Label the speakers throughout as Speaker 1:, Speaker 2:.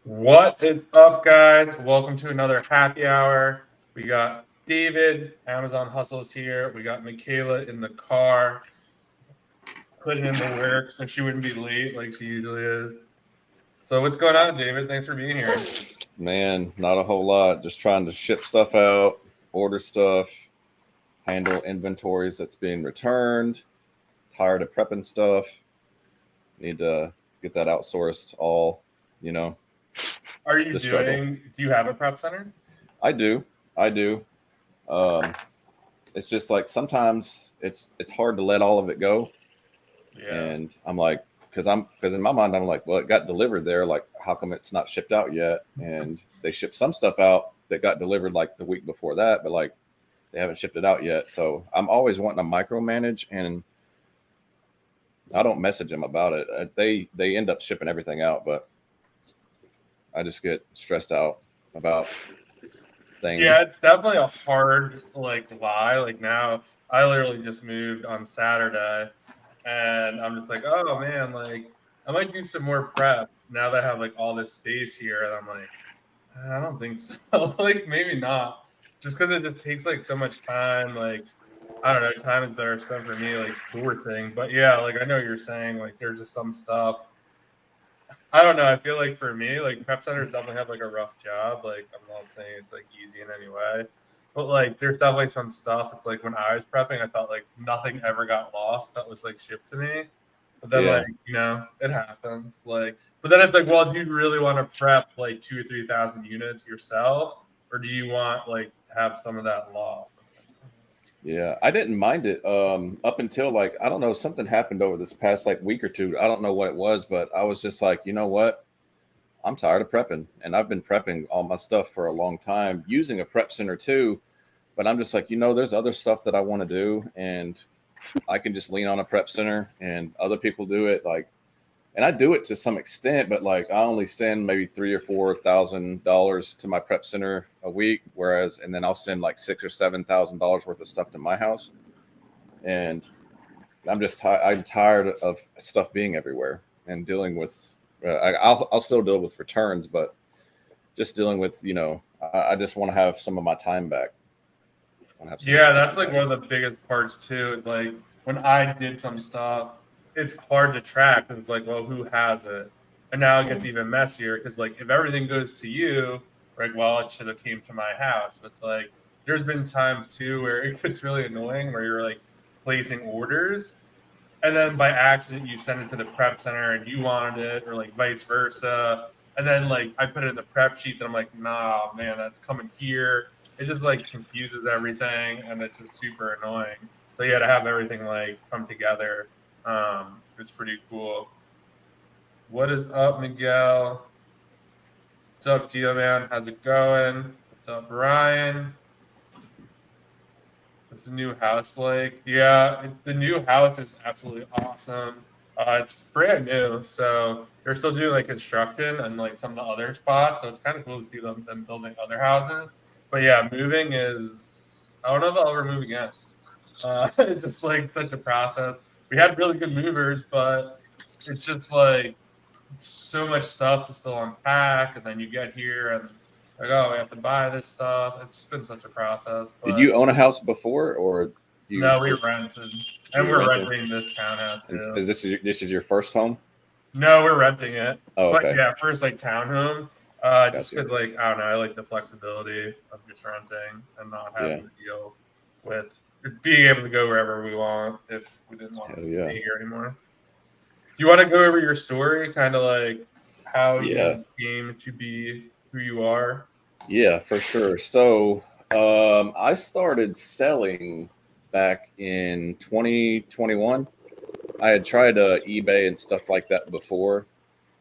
Speaker 1: What is up, guys? Welcome to another happy hour. We got David, Amazon Hustles here. We got Michaela in the car, putting in the work so she wouldn't be late like she usually is. So, what's going on, David? Thanks for being here.
Speaker 2: Man, not a whole lot. Just trying to ship stuff out, order stuff, handle inventories that's being returned. Tired of prepping stuff. Need to get that outsourced all, you know,
Speaker 1: Are you
Speaker 2: the struggle.
Speaker 1: do you have a prep center?
Speaker 2: I do. I do. Um, it's just like sometimes it's hard to let all of it go.
Speaker 1: Yeah.
Speaker 2: And I'm like, because in my mind I'm like, well, it got delivered there. Like, how come it's not shipped out yet? And they shipped some stuff out that got delivered like the week before that, but like they haven't shipped it out yet. So I'm always wanting to micromanage, and I don't message them about it. They end up shipping everything out, but I just get stressed out about
Speaker 1: Yeah,
Speaker 2: things.
Speaker 1: it's definitely a hard lie. Like now, I literally just moved on Saturday, and I'm just like, oh man, like I might do some more prep now that I have like all this space here, and I'm like, I don't think so. Like maybe not, just because it just takes like so much time. Like I don't know, time is better spent for me like sourcing. But yeah, like I know what you're saying. Like there's just some stuff I don't know. I feel like for me, like prep centers definitely have like a rough job. Like I'm not saying it's like easy in any way, but like there's definitely some stuff. It's like when I was prepping, I felt like nothing ever got lost that was like shipped to me. But then like
Speaker 2: Yeah,
Speaker 1: it happens. Like, but then it's like, well, do you really want to prep like 2 or 3 thousand units yourself, or do you want like to have some of that lost?
Speaker 2: yeah. I didn't mind it up until like I don't know, something happened over this past like week or two. I don't know what it was, but I was just like, you know what? I'm tired of prepping, and I've been prepping all my stuff for a long time using a prep center too. But I'm just like, there's other stuff that I want to do, and I can just lean on a prep center, and other people do it. Like, and I do it to some extent, but like I only send maybe $3,000 or $4,000 to my prep center a week, whereas, and then I'll send like $6,000 or $7,000 worth of stuff to my house, and I'm tired of stuff being everywhere and dealing with. I'll still deal with returns, but just dealing with I just want to have some of my time back. I want to have some of my
Speaker 1: Yeah,
Speaker 2: time
Speaker 1: that's like
Speaker 2: back.
Speaker 1: one of the biggest parts too. Like when I did some stuff, it's hard to track because it's like, well, who has it? And now it gets
Speaker 2: Mhm.
Speaker 1: even messier because like if everything goes to you, like, well, it should have came to my house. But it's like there's been times too where it gets really annoying where you're like placing orders and then by accident you send it to the prep center and you wanted it, or like vice versa. And then like I put it in the prep sheet, that I'm like, nah, man, that's coming here. It just like confuses everything, and it's just super annoying. So yeah, to have everything like come together is pretty cool. What is up, Miguel? What's up, Gio man? How's it going? What's up, Ryan? What's the new house like? Yeah, the new house is absolutely awesome. It's brand new, so they're still doing like construction and like some of the other spots. So it's kind of cool to see them building other houses. But yeah, moving is I don't know if I'll ever move again. It's just like such a process. We had really good movers, but it's just like so much stuff to still unpack, and then you get here and like, oh, we have to buy this stuff. It's just been such a process,
Speaker 2: Did you
Speaker 1: but
Speaker 2: own a house before, or you
Speaker 1: no, we
Speaker 2: were
Speaker 1: rented,
Speaker 2: you
Speaker 1: and
Speaker 2: were
Speaker 1: we're
Speaker 2: renting?
Speaker 1: renting this townhouse
Speaker 2: And
Speaker 1: too.
Speaker 2: is this is your first home?
Speaker 1: No, we're renting it,
Speaker 2: Oh,
Speaker 1: but
Speaker 2: okay,
Speaker 1: yeah, first like townhome. Just
Speaker 2: gotcha.
Speaker 1: because like I don't know, I like the flexibility of just renting and not
Speaker 2: Yeah,
Speaker 1: having to deal with being able to go wherever we want if we didn't want to
Speaker 2: hell
Speaker 1: stay
Speaker 2: yeah,
Speaker 1: here anymore. Do you want to go over your story, kind of like how
Speaker 2: yeah,
Speaker 1: you came to be who you are?
Speaker 2: yeah, for sure. So, I started selling back in 2021. I had tried eBay and stuff like that before,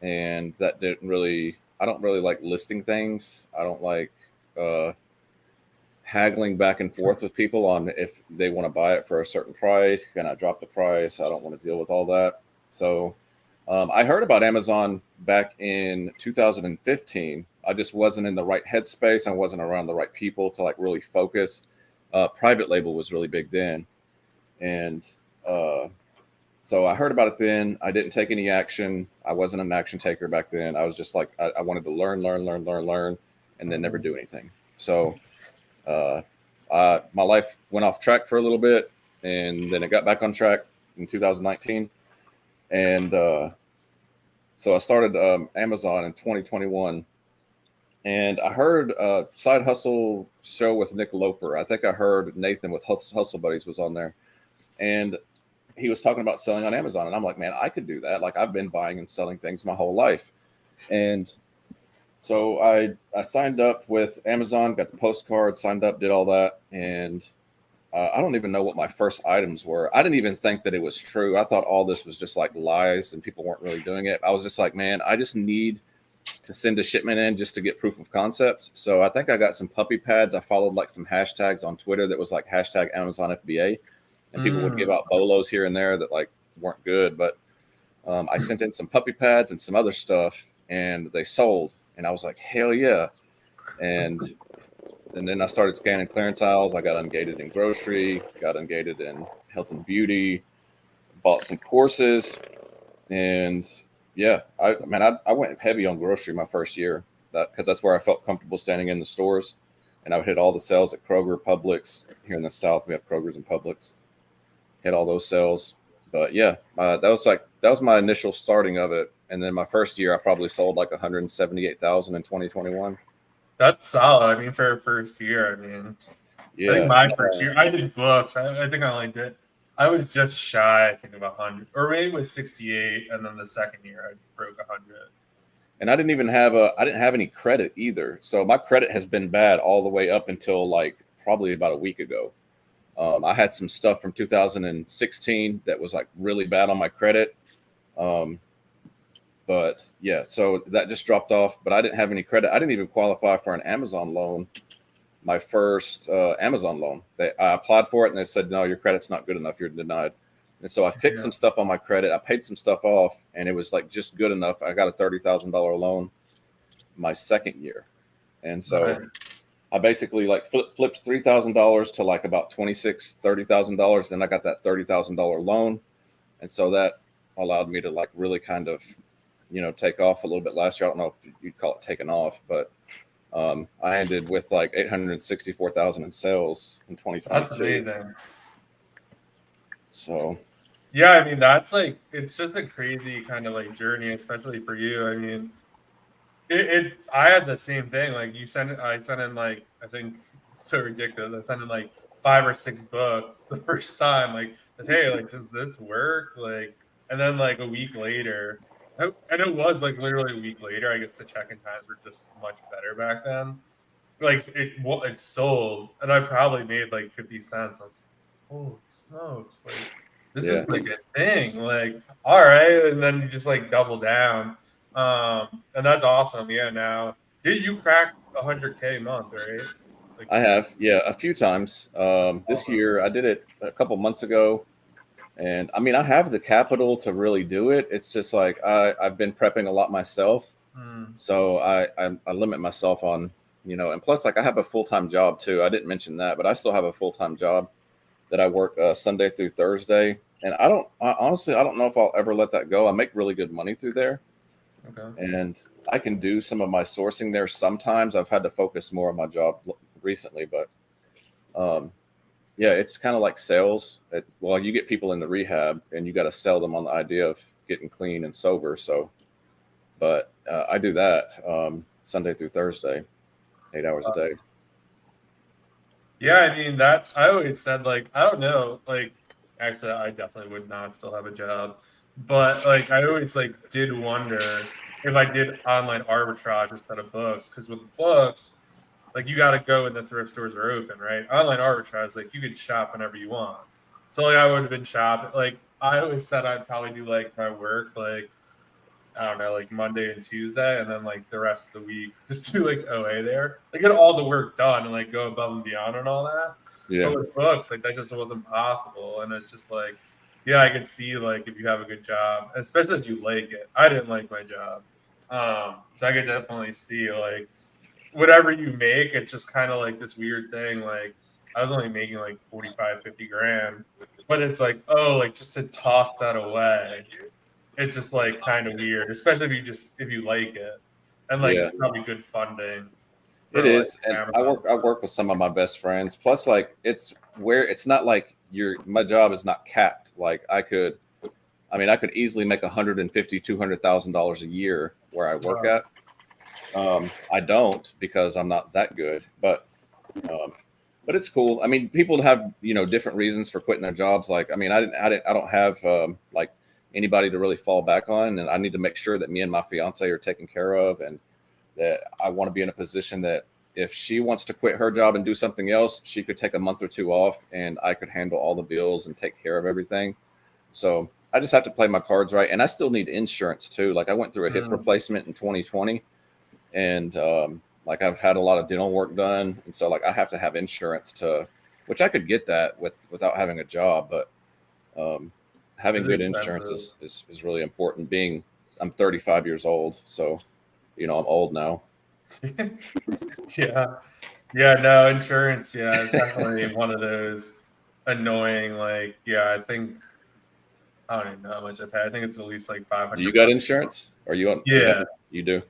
Speaker 2: and that didn't really. I don't really like listing things. I don't like uh, haggling back and forth with people on if they want to buy it for a certain price. Can I drop the price? I don't want to deal with all that. So I heard about Amazon back in 2015. I just wasn't in the right headspace. I wasn't around the right people to like really focus. Private label was really big then, and uh, So I heard about it then. I didn't take any action. I wasn't an action taker back then. I was just like, I wanted to learn, and then never do anything. So uh, my life went off track for a little bit, and then it got back on track in 2019. And so I started Amazon in 2021. And I heard a Side Hustle show with Nick Loper. I think I heard Nathan with Hustle Buddies was on there. And he was talking about selling on Amazon. And I'm like, man, I could do that. Like, I've been buying and selling things my whole life. And so I signed up with Amazon, got the postcard, signed up, did all that. And I don't even know what my first items were. I didn't even think that it was true. I thought all this was just like lies and people weren't really doing it. I was just like, man, I just need to send a shipment in just to get proof of concept. So I think I got some puppy pads. I followed like some hashtags on Twitter that was like hashtag Amazon FBA, and people would give out bolos here and there that like weren't good. But I sent in some puppy pads and some other stuff, and they sold. And I was like, hell yeah. And then I started scanning clearance aisles. I got ungated in grocery, got ungated in health and beauty, bought some courses, and yeah, I went heavy on grocery my first year because that's where I felt comfortable standing in the stores, and I would hit all the sales at Kroger, Publix. Here in the South, we have Kroger's and Publix. Hit all those sales, but yeah, that was my initial starting of it, and then my first year I probably sold like 178,000 in 2021.
Speaker 1: That's solid. I mean, for a first year, I mean, I think
Speaker 2: Yeah,
Speaker 1: my first year, I did books. I think I only did. I was just shy, I think, of 100, or maybe it was 68, and then the second year I broke 100.
Speaker 2: and I didn't have any credit either. So my credit has been bad all the way up until like probably about a week ago. I had some stuff from 2016 that was like really bad on my credit. But yeah, so that just dropped off. But I didn't have any credit. I didn't even qualify for an Amazon loan. My first Amazon loan. I applied for it and they said, no, your credit's not good enough. You're denied. And so I fixed some stuff on my credit. I paid some stuff off, and it was like just good enough. I got a $30,000 loan my second year. And so I basically like flipped $3,000 to like about $30,000. Then I got that $30,000 loan. And so that allowed me to like really kind of, take off a little bit last year. I don't know if you'd call it taking off, but I ended with like 864,000 in sales in 2022.
Speaker 1: That's amazing.
Speaker 2: So
Speaker 1: yeah, I mean, that's like, it's just a crazy kind of like journey, especially for you. I mean, I had the same thing. Like I sent in like, I think it's so ridiculous. I sent in like 5 or 6 books the first time. Like, hey, like, does this work? Like, and then like a week later, and it was like literally a week later. I guess the check-in times were just much better back then. Like it sold, and I probably made like 50 cents. I was like, holy smokes! Like this is like a thing. Like all right, and then you just like double down. And that's awesome. Yeah. Now, did you crack 100K a month, right? Like,
Speaker 2: I have, yeah, a few times. This year I did it a couple months ago, and I mean I have the capital to really do it. It's just like I've been prepping a lot myself, so I limit myself on, and plus like I have a full-time job too. I didn't mention that, but I still have a full-time job that I work Sunday through Thursday, and honestly I don't know if I'll ever let that go. I make really good money through there. Okay. And I can do some of my sourcing there sometimes. I've had to focus more on my job recently, but yeah, it's kind of like sales. Well, you get people in the rehab and you got to sell them on the idea of getting clean and sober. So, but I do that Sunday through Thursday, 8 hours a day.
Speaker 1: Yeah, I mean, I always said, like, I don't know, like, actually, I definitely would not still have a job, but like, I always like did wonder if I did online arbitrage instead of books, because with books, like, you got to go when the thrift stores are open, right? Online arbitrage, like, you could shop whenever you want. So like, I would have been shopping. Like, I always said I'd probably do like my work, like, I don't know, like Monday and Tuesday, and then like the rest of the week, just do like OA there, like get all the work done and like go above and beyond and all that.
Speaker 2: Yeah.
Speaker 1: But with books, like that just wasn't possible. And it's just like, yeah, I could see like if you have a good job, especially if you like it. I didn't like my job. So I could definitely see like whatever you make, it's just kind of like this weird thing. Like I was only making like 45, 50 grand. but it's like, oh, like just to toss that away, it's just like kind of weird, especially if you like it, and like
Speaker 2: Yeah,
Speaker 1: it's probably good funding
Speaker 2: it
Speaker 1: for like
Speaker 2: is. And
Speaker 1: Amazon.
Speaker 2: I work with some of my best friends. Plus, like it's not like my job is not capped. Like I could easily make 150, $200,000 a year where I work
Speaker 1: Wow.
Speaker 2: at. I don't because I'm not that good, um, but it's cool. I mean, people have different reasons for quitting their jobs. Like, I mean, I don't have like anybody to really fall back on, and I need to make sure that me and my fiance are taken care of, and that I want to be in a position that if she wants to quit her job and do something else, she could take a month or two off, and I could handle all the bills and take care of everything. So I just have to play my cards right, and I still need insurance too. Like I went through a hip
Speaker 1: Mm.
Speaker 2: replacement in 2020, and like I've had a lot of dental work done, and so like I have to have insurance to, which I could get that without having a job, but um, having
Speaker 1: It's
Speaker 2: good insurance
Speaker 1: expensive.
Speaker 2: is really important. Being I'm 35 years old, so I'm old now.
Speaker 1: Yeah. Yeah, no, insurance, yeah, it's definitely one of those annoying, like, yeah, I think I don't even know how much I pay. I think it's at least like
Speaker 2: Do you
Speaker 1: 500
Speaker 2: got
Speaker 1: bucks.
Speaker 2: insurance? Or you have
Speaker 1: Yeah,
Speaker 2: you do?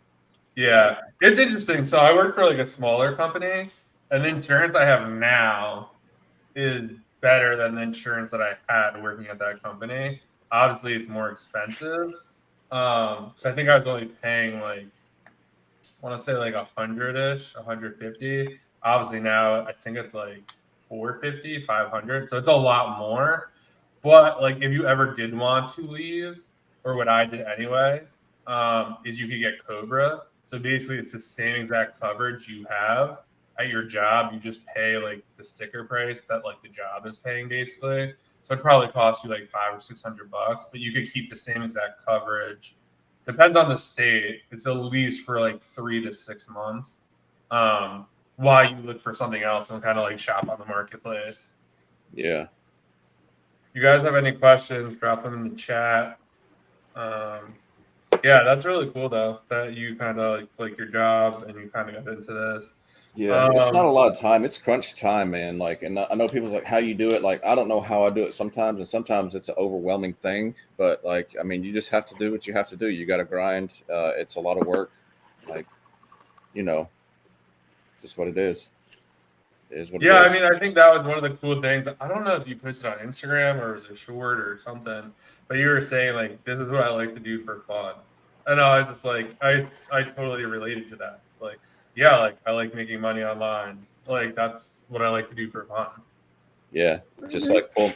Speaker 1: yeah. It's interesting. So I work for like a smaller company, and the insurance I have now is better than the insurance that I had working at that company. Obviously, it's more expensive. So I think I was only paying like I want to say like 100-ish, 150. Obviously now I think it's like 450, 500. So it's a lot more. But like if you ever did want to leave, or what I did anyway, is you could get Cobra. So basically it's the same exact coverage you have at your job. You just pay like the sticker price that like the job is paying basically. So it probably cost you like 500 or 600 bucks, but you could keep the same exact coverage. Depends on the state. It's at least for like 3 to 6 months. Um, while you look for something else and kind of like shop on the marketplace.
Speaker 2: Yeah.
Speaker 1: You guys have any questions, drop them in the chat. Um, yeah, that's really cool though that you kind of like your job and you kind of got into this.
Speaker 2: Yeah, it's not a
Speaker 1: Um,
Speaker 2: lot of time. It's crunch time, man. Like, and I know people's like, how you do it. Like, I don't know how I do it sometimes, and sometimes it's an overwhelming thing. But like, I mean, you just have to do what you have to do. You got to grind. It's a lot of work. Like, you know, it's just what it is. It is what it
Speaker 1: yeah, I
Speaker 2: is.
Speaker 1: mean, I think that was one of the cool things. I don't know if you posted on Instagram or was it short or something, but you were saying like this is what I like to do for fun, and I was just like, I totally related to that. It's like, yeah, like I like making money online. Like that's what I like to do for fun.
Speaker 2: Yeah, just like pull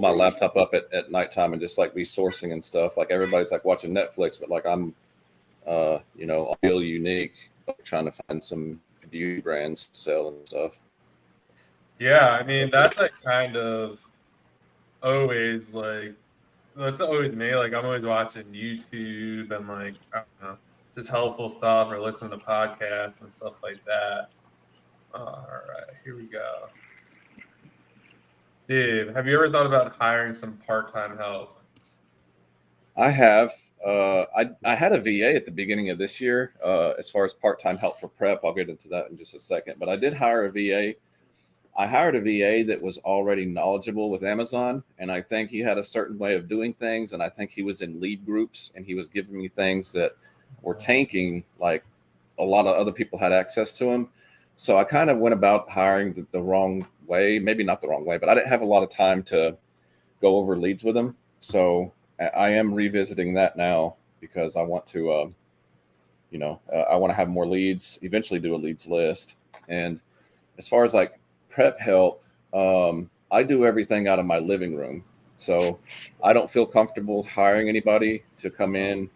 Speaker 2: my laptop up at nighttime and just like be sourcing and stuff. Like everybody's like watching Netflix, but like I'm, I feel unique, like trying to find some beauty brands to sell and stuff.
Speaker 1: Yeah, I mean that's like kind of always like that's always me. Like I'm always watching YouTube and like I don't know, just helpful stuff or listening to podcasts and stuff like that. All right, here we go. Dave, have you ever thought about hiring some part-time help?
Speaker 2: I have. I had a VA at the beginning of this year. As far as part time help for prep, I'll get into that in just a second. But I did hire a VA. I hired a VA that was already knowledgeable with Amazon, and I think he had a certain way of doing things. And I think he was in lead groups, and he was giving me things that were tanking. Like a lot of other people had access to him. So I kind of went about hiring the wrong way. Maybe not the wrong way, but I didn't have a lot of time to go over leads with him. So I am revisiting that now because I want to, I want to have more leads, eventually do a leads list. And as far as like prep help, I do everything out of my living room. So I don't feel comfortable hiring anybody to come in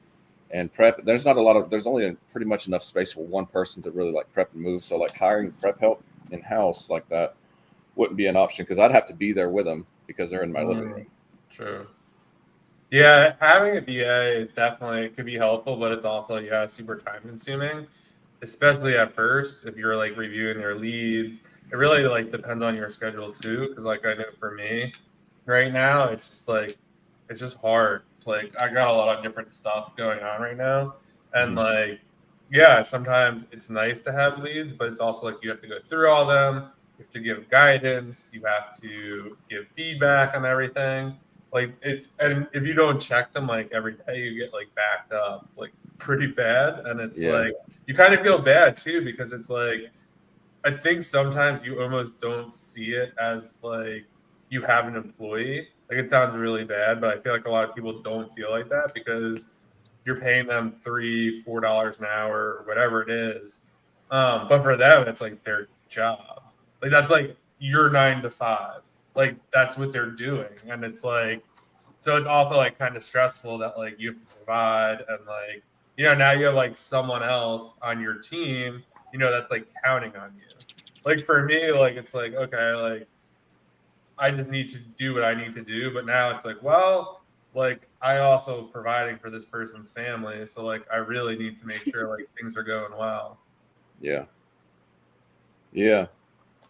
Speaker 2: and prep. There's only pretty much enough space for one person to really like prep and move. So like hiring prep help in house like that wouldn't be an option because I'd have to be there with them because they're in my living room.
Speaker 1: True. Yeah, having a VA is definitely it could be helpful, but it's also yeah super time consuming, especially at first if you're like reviewing their leads. It really like depends on your schedule too, because like I know for me right now it's just like it's just hard. Like I got a lot of different stuff going on right now, and
Speaker 2: Mhm.
Speaker 1: like yeah, sometimes it's nice to have leads, but it's also like you have to go through all them. you have to give guidance, you have to give feedback on everything. Like it, and if you don't check them like every day, you get like backed up like pretty bad. And it's
Speaker 2: Yeah.
Speaker 1: like you kind of feel bad too, because it's like I think sometimes you almost don't see it as like you have an employee. Like it sounds really bad, but I feel like a lot of people don't feel like that because you're paying them $3, $4 an hour or whatever it is. But for them, it's like their job. Like that's like your 9 to 5. Like that's what they're doing, and it's like so it's also like kind of stressful that like you have to provide and like now you have like someone else on your team that's like counting on you. Like for me, like it's like okay, like I just need to do what I need to do, but now it's like well, like I also providing for this person's family, so like I really need to make sure like things are going well.
Speaker 2: Yeah. Yeah.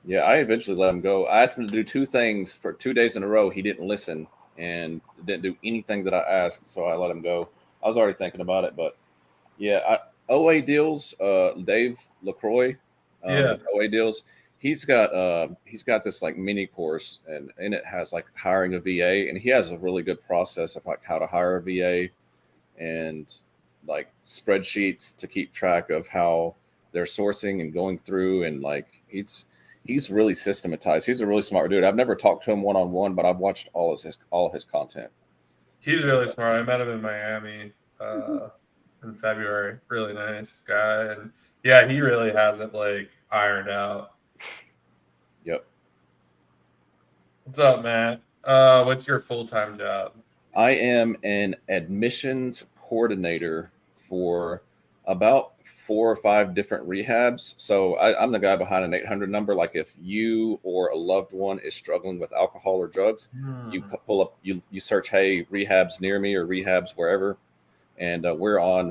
Speaker 2: Yeah. I eventually let him go. I asked him to do 2 things for 2 days in a row. He didn't listen and didn't do anything that I asked. So I let him go. I was already thinking about it, but yeah, OA deals. Dave Lacroix,
Speaker 1: Yeah,
Speaker 2: with OA deals, he's got this like mini course, and in it has like hiring a VA, and he has a really good process of like how to hire a VA and like spreadsheets to keep track of how they're sourcing and going through, and like he's really systematized. He's a really smart dude. I've never talked to him one on one, but I've watched all of his content.
Speaker 1: he's really smart. I met him in Miami in February. Really nice guy, and yeah, he really has it like ironed out.
Speaker 2: Yep.
Speaker 1: What's up, Matt? What's your full-time job?
Speaker 2: I am an admissions coordinator for about 4 or 5 different rehabs. So I'm the guy behind an 800 number. Like if you or a loved one is struggling with alcohol or drugs, you
Speaker 1: Hmm.
Speaker 2: pull up, you search, hey, rehabs near me or rehabs wherever. And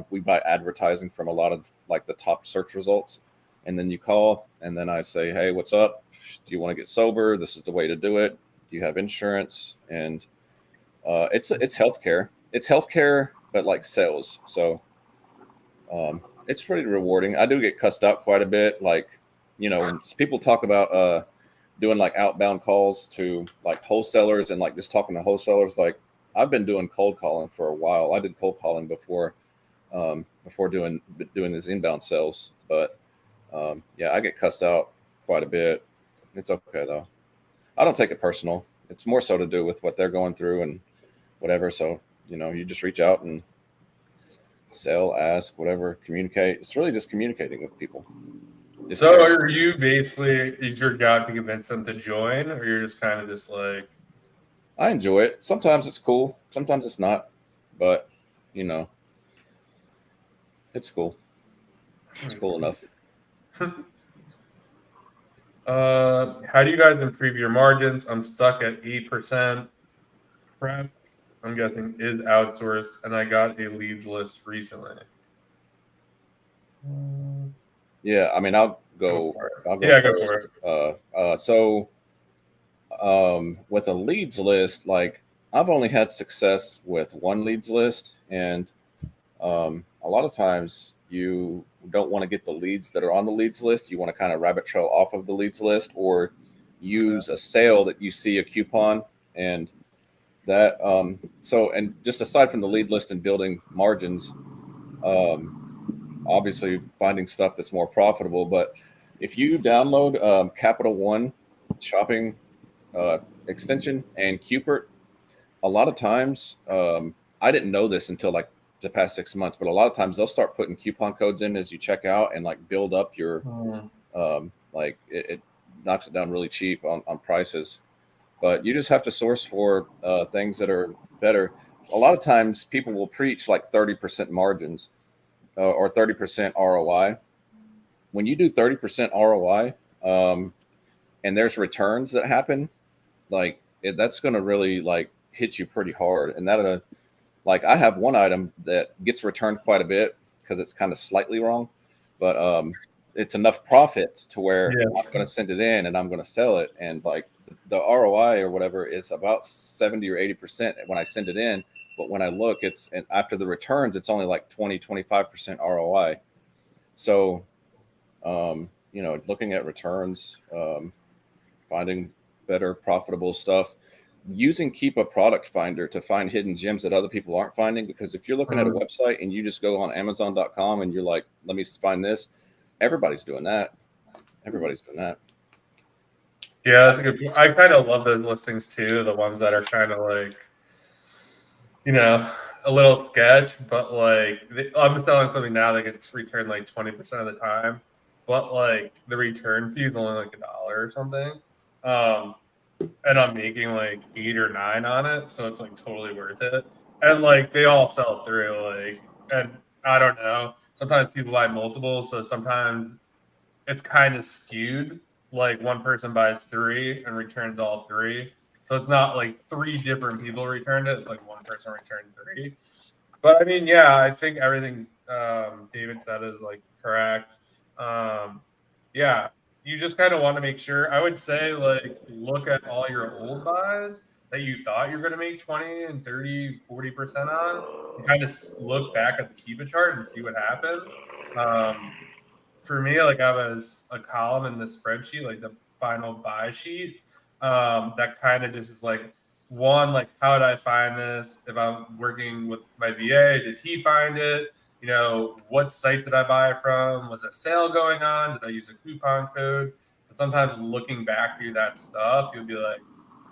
Speaker 2: we buy advertising from a lot of like the top search results. And then you call, and then I say, hey, what's up? Do you want to get sober? This is the way to do it. Do you have insurance? And it's healthcare. It's healthcare, but like sales. So it's pretty rewarding. I do get cussed out quite a bit. Like, when people talk about doing like outbound calls to like wholesalers and like just talking to wholesalers, like I've been doing cold calling for a while. I did cold calling before doing this inbound sales, but yeah, I get cussed out quite a bit. It's okay though. I don't take it personal. It's more so to do with what they're going through and whatever. So, you just reach out and sell, ask, whatever, communicate. It's really just communicating with people. Just
Speaker 1: So
Speaker 2: care.
Speaker 1: are you basically is your job to convince them to join, or you're just kind of just like
Speaker 2: I enjoy it. Sometimes it's cool, sometimes it's not, but you know, it's cool. It's cool enough.
Speaker 1: how do you guys improve your margins? I'm stuck at 8%. Prep, I'm guessing, is outsourced, and I got a leads list recently.
Speaker 2: Yeah, I mean,
Speaker 1: Go for it.
Speaker 2: I'll go
Speaker 1: Yeah, go for
Speaker 2: first.
Speaker 1: it.
Speaker 2: So with a leads list, like I've only had success with one leads list, and a lot of times you don't want to get the leads that are on the leads list. You want to kind of rabbit trail off of the leads list, or use a sale that you see a coupon, and that so and just aside from the lead list and building margins, obviously finding stuff that's more profitable. But if you download Capital One shopping uh, extension and Cupert, a lot of times, I didn't know this until like the past 6 months, but a lot of times they'll start putting coupon codes in as you check out and like build up your, like it knocks it down really cheap on prices. But you just have to source for things that are better. A lot of times people will preach like 30% margins or 30% ROI. When you do 30% ROI, and there's returns that happen, like that's going to really like hit you pretty hard. And that like I have one item that gets returned quite a bit because it's kind of slightly wrong, but it's enough profit to where
Speaker 1: Yeah.
Speaker 2: I'm going to send it in and I'm going to sell it, and like the ROI or whatever is about 70 or 80% when I send it in. But when I look, it's, and after the returns, it's only like 20-25% ROI. So looking at returns, finding better profitable stuff, using Keep a Product Finder to find hidden gems that other people aren't finding. Because if you're looking at a website and you just go on Amazon.com and you're like, let me find this, everybody's doing that. Everybody's doing that.
Speaker 1: Yeah, that's a good point. I kind of love those listings too, the ones that are kind of like, a little sketch, but like I'm selling something now that gets returned like 20% of the time, but like the return fee is only like $1 or something. And I'm making like 8 or 9 on it, so it's like totally worth it. And like they all sell through, like, and I don't know. Sometimes people buy multiples, so sometimes it's kind of skewed. Like one person buys 3 and returns all 3. So it's not like 3 different people returned it. It's like one person returned 3. But I mean, yeah, I think everything David said is like correct. Yeah, you just kind of want to make sure. I would say like look at all your old buys that you thought you're going to make 20 and 30, 40% on, and kind of look back at the Keep It chart and see what happened. For me, like I have a column in the spreadsheet, like the final buy sheet, that kind of just is like, one, like how did I find this? If I'm working with my VA, did he find it? What site did I buy from? Was a sale going on? Did I use a coupon code? And sometimes looking back through that stuff, you'll be like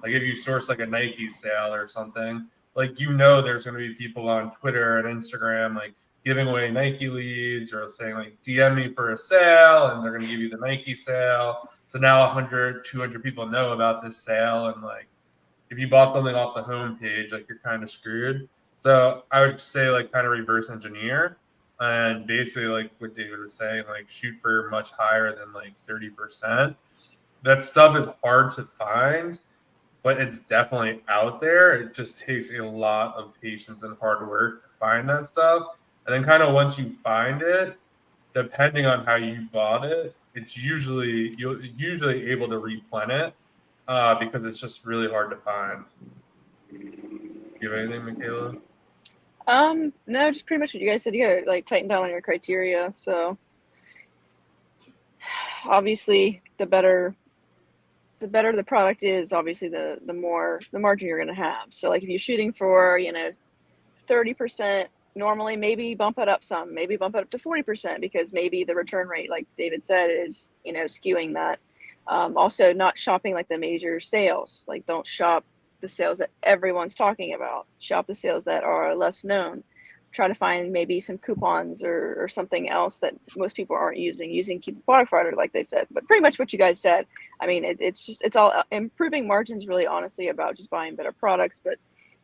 Speaker 1: if you source like a Nike sale or something, like there's going to be people on Twitter and Instagram like giving away Nike leads or saying like DM me for a sale and they're going to give you the Nike sale. So now 100, 200 people know about this sale, and like if you bought something off the homepage, like you're kind of screwed. So I would say like kind of reverse engineer and basically like what David was saying, like shoot for much higher than like 30%. That stuff is hard to find, but it's definitely out there. It just takes a lot of patience and hard work to find that stuff. And then kind of once you find it, depending on how you bought it, you're usually able to replenish it because it's just really hard to find. You have anything, Michaela?
Speaker 3: No, just pretty much what you guys said. You gotta like tighten down on your criteria. So obviously the better the product is, obviously the more the margin you're gonna have. So like if you're shooting for 30%, normally maybe bump it up some, maybe bump it up to 40%, because maybe the return rate, like David said, is skewing that. Also, not shopping like the major sales. Like don't shop the sales that everyone's talking about. Shop the sales that are less known. Try to find maybe some coupons or something else that most people aren't using Keep a Product Finder, like they said. But pretty much what you guys said. I mean, it's all improving margins, really honestly, about just buying better products. But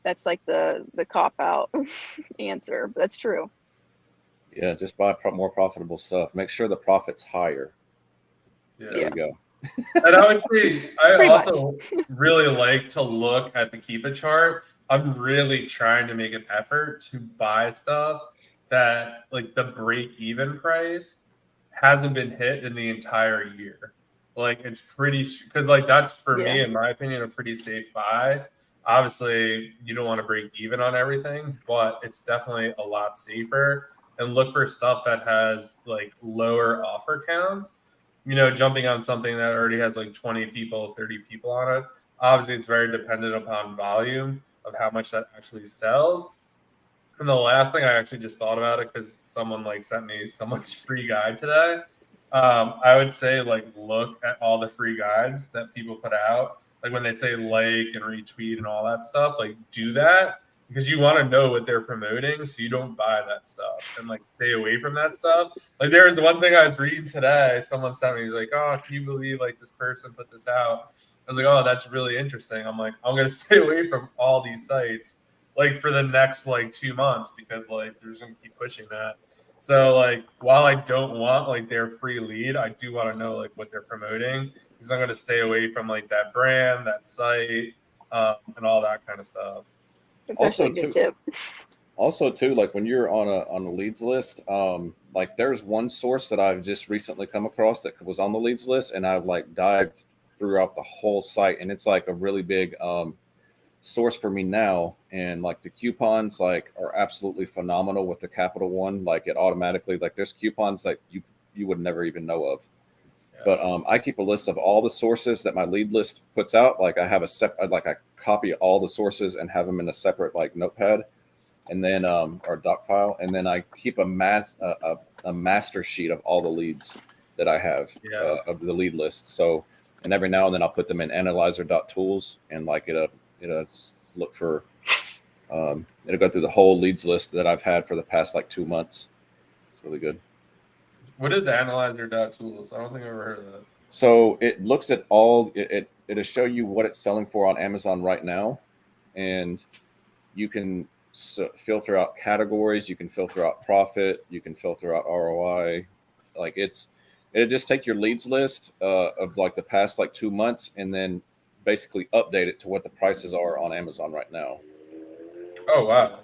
Speaker 3: that's like the cop out answer. But that's true.
Speaker 2: Yeah, just buy more profitable stuff. Make sure the profit's higher.
Speaker 1: Yeah.
Speaker 2: There you go.
Speaker 1: And I would say I
Speaker 3: Pretty
Speaker 1: also really like to look at the Keep It chart. I'm really trying to make an effort to buy stuff that like the break even price hasn't been hit in the entire year. Like it's pretty, because like that's for me,
Speaker 3: Yeah.
Speaker 1: in my opinion, a pretty safe buy. Obviously, you don't want to break even on everything, but it's definitely a lot safer. And look for stuff that has like lower offer counts. Jumping on something that already has like 20 people, 30 people on it. Obviously, it's very dependent upon volume of how much that actually sells. And the last thing, I actually just thought about it because someone like sent me someone's free guide today. I would say like look at all the free guides that people put out. Like when they say like and retweet and all that stuff, like do that because you want to know what they're promoting so you don't buy that stuff and like stay away from that stuff. Like there was one thing I was reading today. Someone sent me like, "Oh, can you believe like this person put this out?" I was like, "Oh, that's really interesting." I'm like, "I'm gonna stay away from all these sites like for the next like 2 months because like they're just gonna keep pushing that." So like while I don't want like their free lead, I do want to know like what they're promoting because I'm gonna stay away from like that brand, that site, and all that kind of stuff.
Speaker 3: That's
Speaker 2: Also,
Speaker 3: actually a good
Speaker 2: too,
Speaker 3: tip.
Speaker 2: like when you're on a leads list, like there's one source that I've just recently come across that was on the leads list, and I've like dived throughout the whole site, and it's like a really big source for me now. And like the coupons like are absolutely phenomenal with the Capital One. Like it automatically, like there's coupons like you would never even know of. But I keep a list of all the sources that my lead list puts out. Like I have I copy all the sources and have them in a separate like notepad, and then or doc file, and then I keep a master sheet of all the leads that I have of the lead list. So, and every now and then I'll put them in analyzer.tools, and like it'll look for it'll go through the whole leads list that I've had for the past like 2 months. It's really good.
Speaker 1: What is the analyzer.tools? I don't think I've ever heard of that.
Speaker 2: So it looks at it'll show you what it's selling for on Amazon right now, and you can filter out categories, you can filter out profit, you can filter out ROI. Like it'll just take your leads list of like the past like 2 months and then basically update it to what the prices are on Amazon right now.
Speaker 1: Oh wow.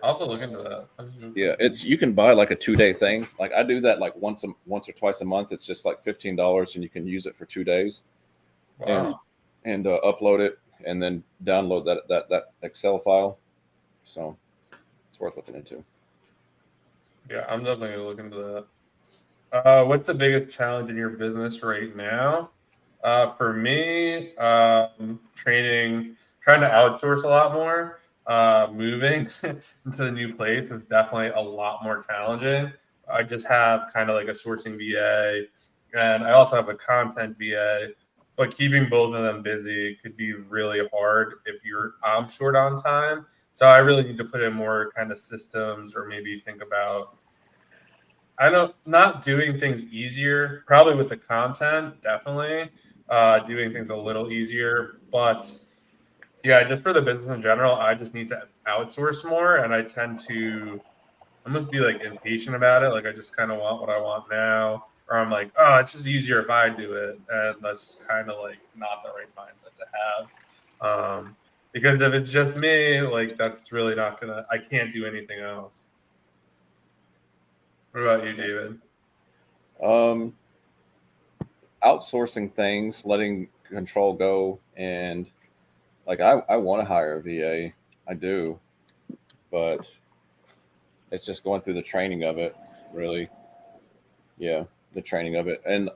Speaker 1: I'll have to look into that.
Speaker 2: Yeah, you can buy like a 2-day thing. Like I do that like once or twice a month. It's just like $15 and you can use it for 2 days.
Speaker 1: Wow.
Speaker 2: And upload it and then download that Excel file. So it's worth looking into.
Speaker 1: Yeah, I'm definitely gonna look into that. What's the biggest challenge in your business right now? For me, trying to outsource a lot more. Moving into the new place is definitely a lot more challenging. I just have kind of like a sourcing VA, and I also have a content VA. But keeping both of them busy could be really hard if I'm short on time. So I really need to put in more kind of systems, or maybe think about not doing things easier, probably with the content, definitely doing things a little easier. But yeah, just for the business in general, I just need to outsource more, and I tend to almost be like impatient about it. Like I just kind of want what I want now, or I'm like, oh, it's just easier if I do it, and that's kind of like not the right mindset to have. Because if it's just me, like that's really not gonna. I can't do anything else. What about you, David?
Speaker 2: Outsourcing things, letting control go, and like I want to hire a VA. I do, but it's just going through the training of it, really. Yeah, the training of it, and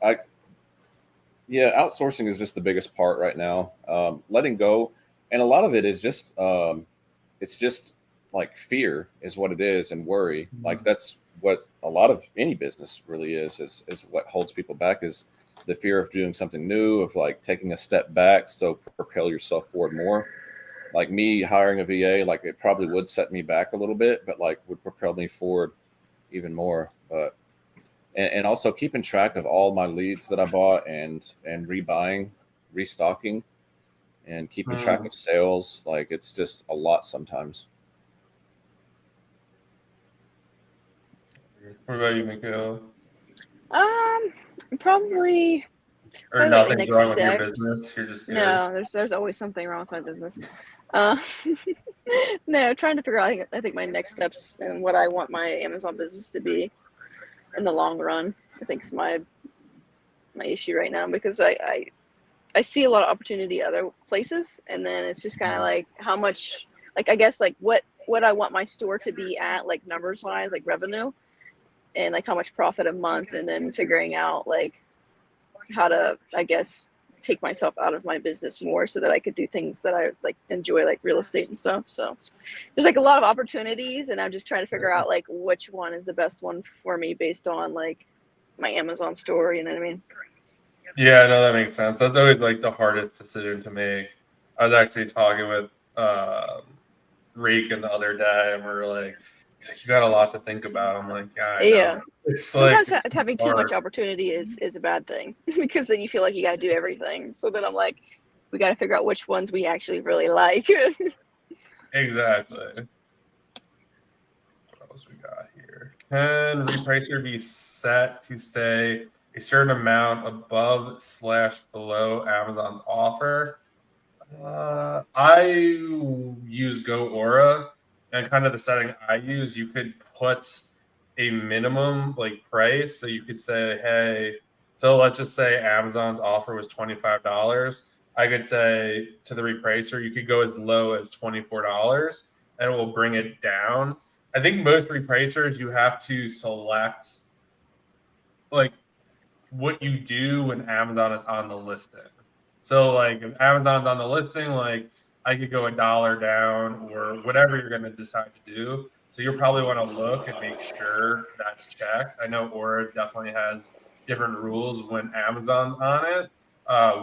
Speaker 2: outsourcing is just the biggest part right now. Letting go, and a lot of it is just it's just like fear is what it is, and worry. Like that's what a lot of any business really is what holds people back is the fear of doing something new, of like taking a step back, so propel yourself forward more. Like me hiring a VA, like it probably would set me back a little bit, but like would propel me forward even more. But and also keeping track of all my leads that I bought and rebuying, restocking, and keeping track of sales. Like it's just a lot sometimes.
Speaker 1: What about you, Mikhail?
Speaker 3: Probably
Speaker 1: Or
Speaker 3: like the
Speaker 1: nothing's
Speaker 3: next
Speaker 1: wrong with your
Speaker 3: steps.
Speaker 1: business? You're just good.
Speaker 3: No, there's always something wrong with my business. No, trying to figure out. I think my next steps and what I want my Amazon business to be in the long run. I think is my issue right now, because I see a lot of opportunity other places, and then it's just kind of like how much, like I guess like what I want my store to be at, like numbers wise, like revenue, and like how much profit a month, and then figuring out like how to, I guess, take myself out of my business more so that I could do things that I like enjoy, like real estate and stuff. So there's like a lot of opportunities, and I'm just trying to figure out like which one is the best one for me based on like my Amazon store, you know what I mean?
Speaker 1: Yeah, no, that makes sense. That's always like the hardest decision to make. I was actually talking with Reek the other day, and we're like, he's like, you got a lot to think about. I'm like, yeah, I know. It's
Speaker 3: Sometimes
Speaker 1: like it's
Speaker 3: having too
Speaker 1: hard.
Speaker 3: much opportunity is a bad thing because then you feel like you got to do everything. So then I'm like, we got to figure out which ones we actually really like.
Speaker 1: Exactly. What else we got here? Can repricer be set to stay a certain amount above / below Amazon's offer? I use Go Aura, and kind of the setting I use, you could put a minimum like price. So you could say, hey, so let's just say Amazon's offer was $25. I could say to the repricer, you could go as low as $24, and it will bring it down. I think most repricers, you have to select like what you do when Amazon is on the listing. So like if Amazon's on the listing, like I could go $1 down or whatever you're going to decide to do. So you'll probably want to look and make sure that's checked. I know Aura definitely has different rules when Amazon's on it,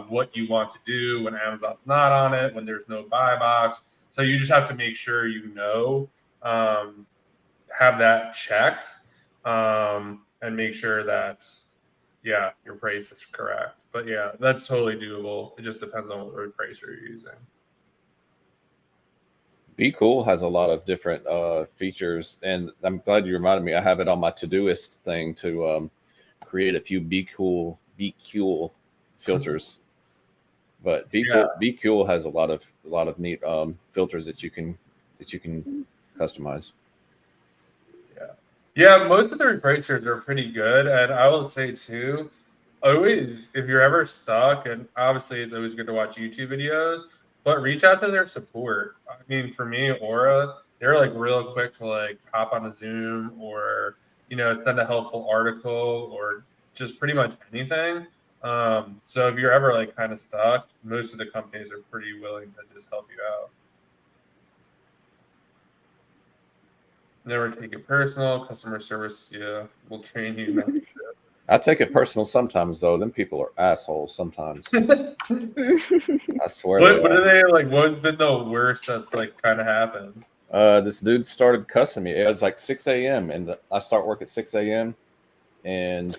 Speaker 1: what you want to do when Amazon's not on it, when there's no buy box. So you just have to make sure have that checked, and make sure that your price is correct. But yeah, that's totally doable. It just depends on what road price you're using.
Speaker 2: Be Cool has a lot of different features, and I'm glad you reminded me. I have it on my Todoist thing to create a few Be Cool filters. But Be Cool has a lot of neat filters that you can customize.
Speaker 1: Yeah, most of the repricers are pretty good, and I will say too, always if you're ever stuck, and obviously it's always good to watch YouTube videos, but reach out to their support. I mean, for me, Aura, they're like real quick to like hop on a Zoom or send a helpful article or just pretty much anything. So if you're ever like kind of stuck, most of the companies are pretty willing to just help you out. Never take it personal. Customer service, will train you not to.
Speaker 2: I take it personal sometimes, though. Them people are assholes sometimes. I swear.
Speaker 1: What are they like? What's been the worst that's like kind of happened?
Speaker 2: This dude started cussing me. It was like 6 a.m. and I start work at 6 a.m. and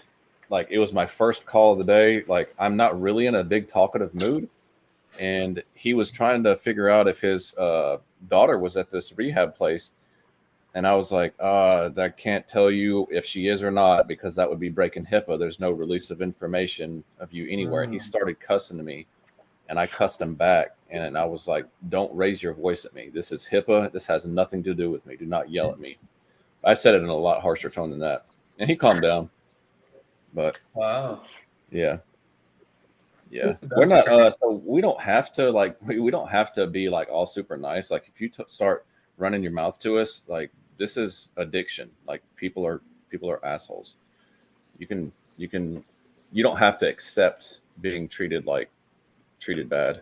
Speaker 2: like it was my first call of the day. Like I'm not really in a big talkative mood, and he was trying to figure out if his daughter was at this rehab place. And I was like, I can't tell you if she is or not because that would be breaking HIPAA. There's no release of information of you anywhere. And he started cussing to me, and I cussed him back. And I was like, don't raise your voice at me. This is HIPAA. This has nothing to do with me. Do not yell at me. I said it in a lot harsher tone than that. And he calmed down. But
Speaker 1: wow.
Speaker 2: Yeah. We're not so we don't have to like we don't have to be like all super nice. Like if you start running your mouth to us, like this is addiction. Like people are assholes. You don't have to accept being treated bad.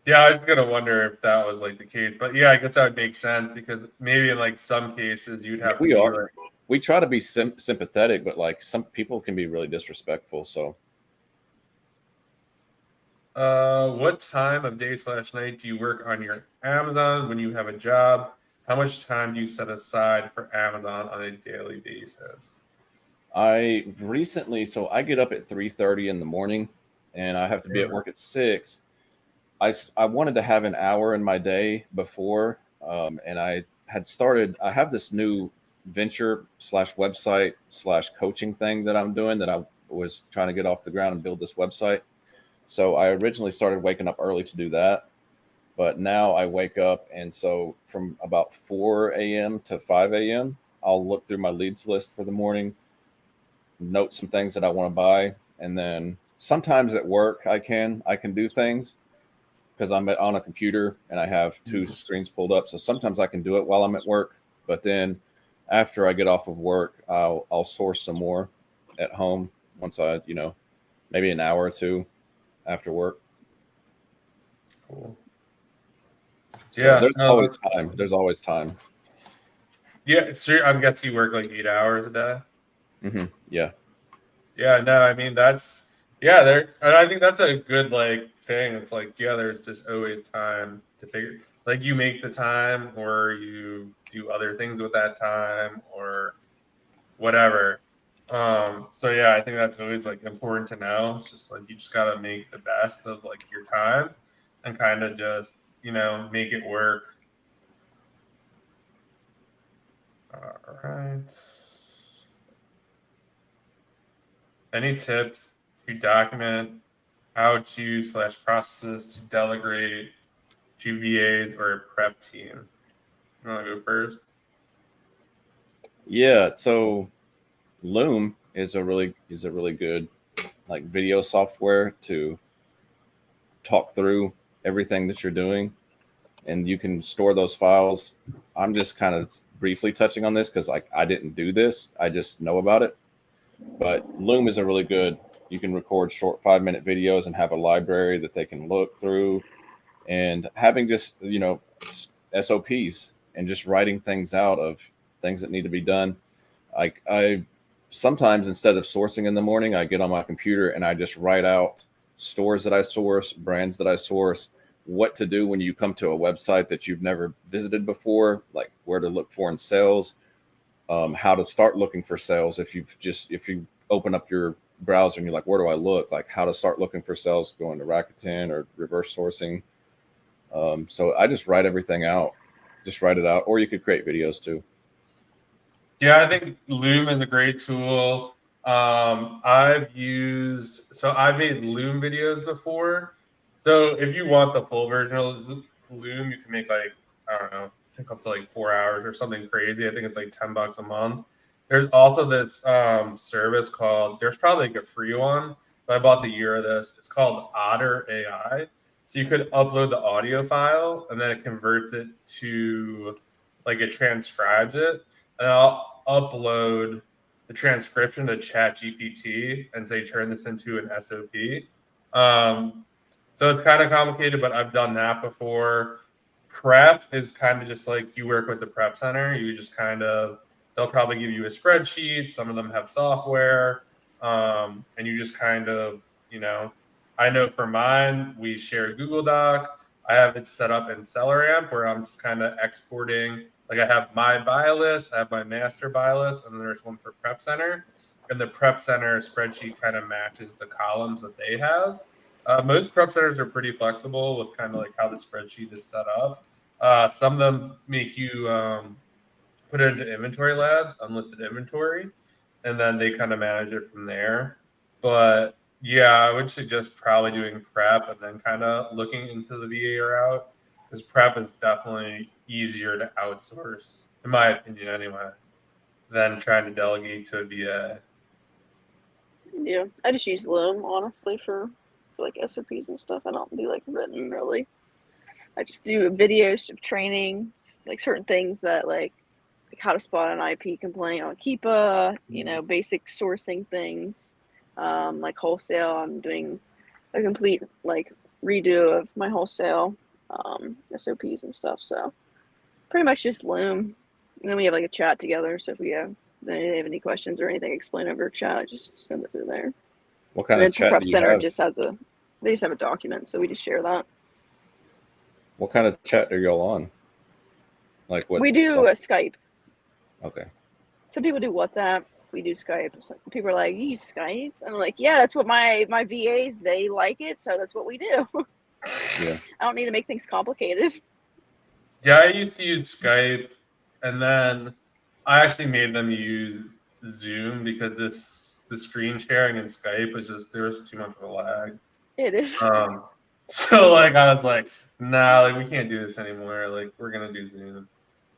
Speaker 1: Yeah, I was gonna wonder if that was like the case, but yeah, I guess that would make sense because maybe in like some cases you'd have to.
Speaker 2: We try to be sympathetic, but like some people can be really disrespectful. So,
Speaker 1: what time of day / night do you work on your Amazon when you have a job? How much time do you set aside for Amazon on a daily basis?
Speaker 2: I get up at 3:30 in the morning, and I have to be at work at 6. I wanted to have an hour in my day before, and I have this new venture / website / coaching thing that I'm doing that I was trying to get off the ground and build this website. So I originally started waking up early to do that, but now I wake up, and so from about 4 a.m. to 5 a.m., I'll look through my leads list for the morning, note some things that I want to buy, and then sometimes at work I can do things because I'm on a computer and I have 2 screens pulled up. So sometimes I can do it while I'm at work, but then after I get off of work, I'll source some more at home once I, maybe an hour or 2 after work.
Speaker 1: Cool.
Speaker 2: So yeah, there's always time.
Speaker 1: Yeah, so I'm guessing you work like 8 hours a day.
Speaker 2: Mm-hmm. Yeah.
Speaker 1: Yeah, no, I mean and I think that's a good like thing. It's like, there's just always time to figure, like you make the time or you do other things with that time or whatever. So yeah, I think that's always like important to know. It's just like you just gotta make the best of like your time and kind of just make it work. All right. Any tips to document how to / processes to delegate to VAs or a prep team? You want to go first?
Speaker 2: Yeah. So Loom is a really good like video software to talk through everything that you're doing, and you can store those files. I'm just kind of briefly touching on this because like I didn't do this, I just know about it. But Loom is a really good. You can record short 5-minute videos and have a library that they can look through, and having just SOPs and just writing things out of things that need to be done. I sometimes, instead of sourcing in the morning, I get on my computer and I just write out stores that I source, brands that I source, what to do when you come to a website that you've never visited before, like where to look for in sales, how to start looking for sales. If you open up your browser and you're like, where do I look? Like how to start looking for sales, going to Rakuten or reverse sourcing. So I just write everything out, just write it out, or you could create videos too.
Speaker 1: Yeah, I think Loom is a great tool. I've made Loom videos before. So if you want the full version of Loom, you can make like, I don't know, I think up to like 4 hours or something crazy. I think it's like $10 a month. There's also this service called, there's probably like a free one, but I bought the year of this. It's called Otter AI. So you could upload the audio file and then it converts it to, like, it transcribes it, and I'll upload the transcription to ChatGPT and say, turn this into an SOP. So it's kind of complicated, but I've done that before. Prep is kind of just like you work with the prep center. You just kind of, they'll probably give you a spreadsheet. Some of them have software. And you just kind of, I know for mine, we share Google Doc. I have it set up in SellerAmp where I'm just kind of exporting. Like I have my buy list, I have my master buy list, and then there's one for Prep Center. And the Prep Center spreadsheet kind of matches the columns that they have. Most prep centers are pretty flexible with kind of like how the spreadsheet is set up. Some of them make you put it into inventory labs, unlisted inventory, and then they kind of manage it from there. But yeah, I would suggest probably doing prep and then kind of looking into the VA route, because prep is definitely easier to outsource, in my opinion anyway, than trying to delegate to a VA.
Speaker 3: Yeah, I just use Loom honestly for like SOPs and stuff. I don't do like written really. I just do videos of training, like certain things that like how to spot an IP complaint on Keepa, basic sourcing things, like wholesale. I'm doing a complete like redo of my wholesale SOPs and stuff. So pretty much just Loom. And then we have like a chat together. So if they have any questions or anything, explain over chat, I just send it through there.
Speaker 2: What kind
Speaker 3: And
Speaker 2: of
Speaker 3: then
Speaker 2: chat
Speaker 3: Prep
Speaker 2: do you
Speaker 3: Center
Speaker 2: have?
Speaker 3: they just have a document, so we just share that.
Speaker 2: What kind of chat are y'all on? Like what?
Speaker 3: We do a Skype.
Speaker 2: Okay.
Speaker 3: Some people do WhatsApp. We do Skype. Some people are like, "You use Skype?" And I'm like, "Yeah, that's what my VAs, they like it, so that's what we do."
Speaker 2: Yeah.
Speaker 3: I don't need to make things complicated.
Speaker 1: Yeah, I used to use Skype, and then I actually made them use Zoom because the screen sharing in Skype was just, there was too much of a lag.
Speaker 3: It is.
Speaker 1: So like I was like, nah, like we can't do this anymore. Like we're gonna do Zoom.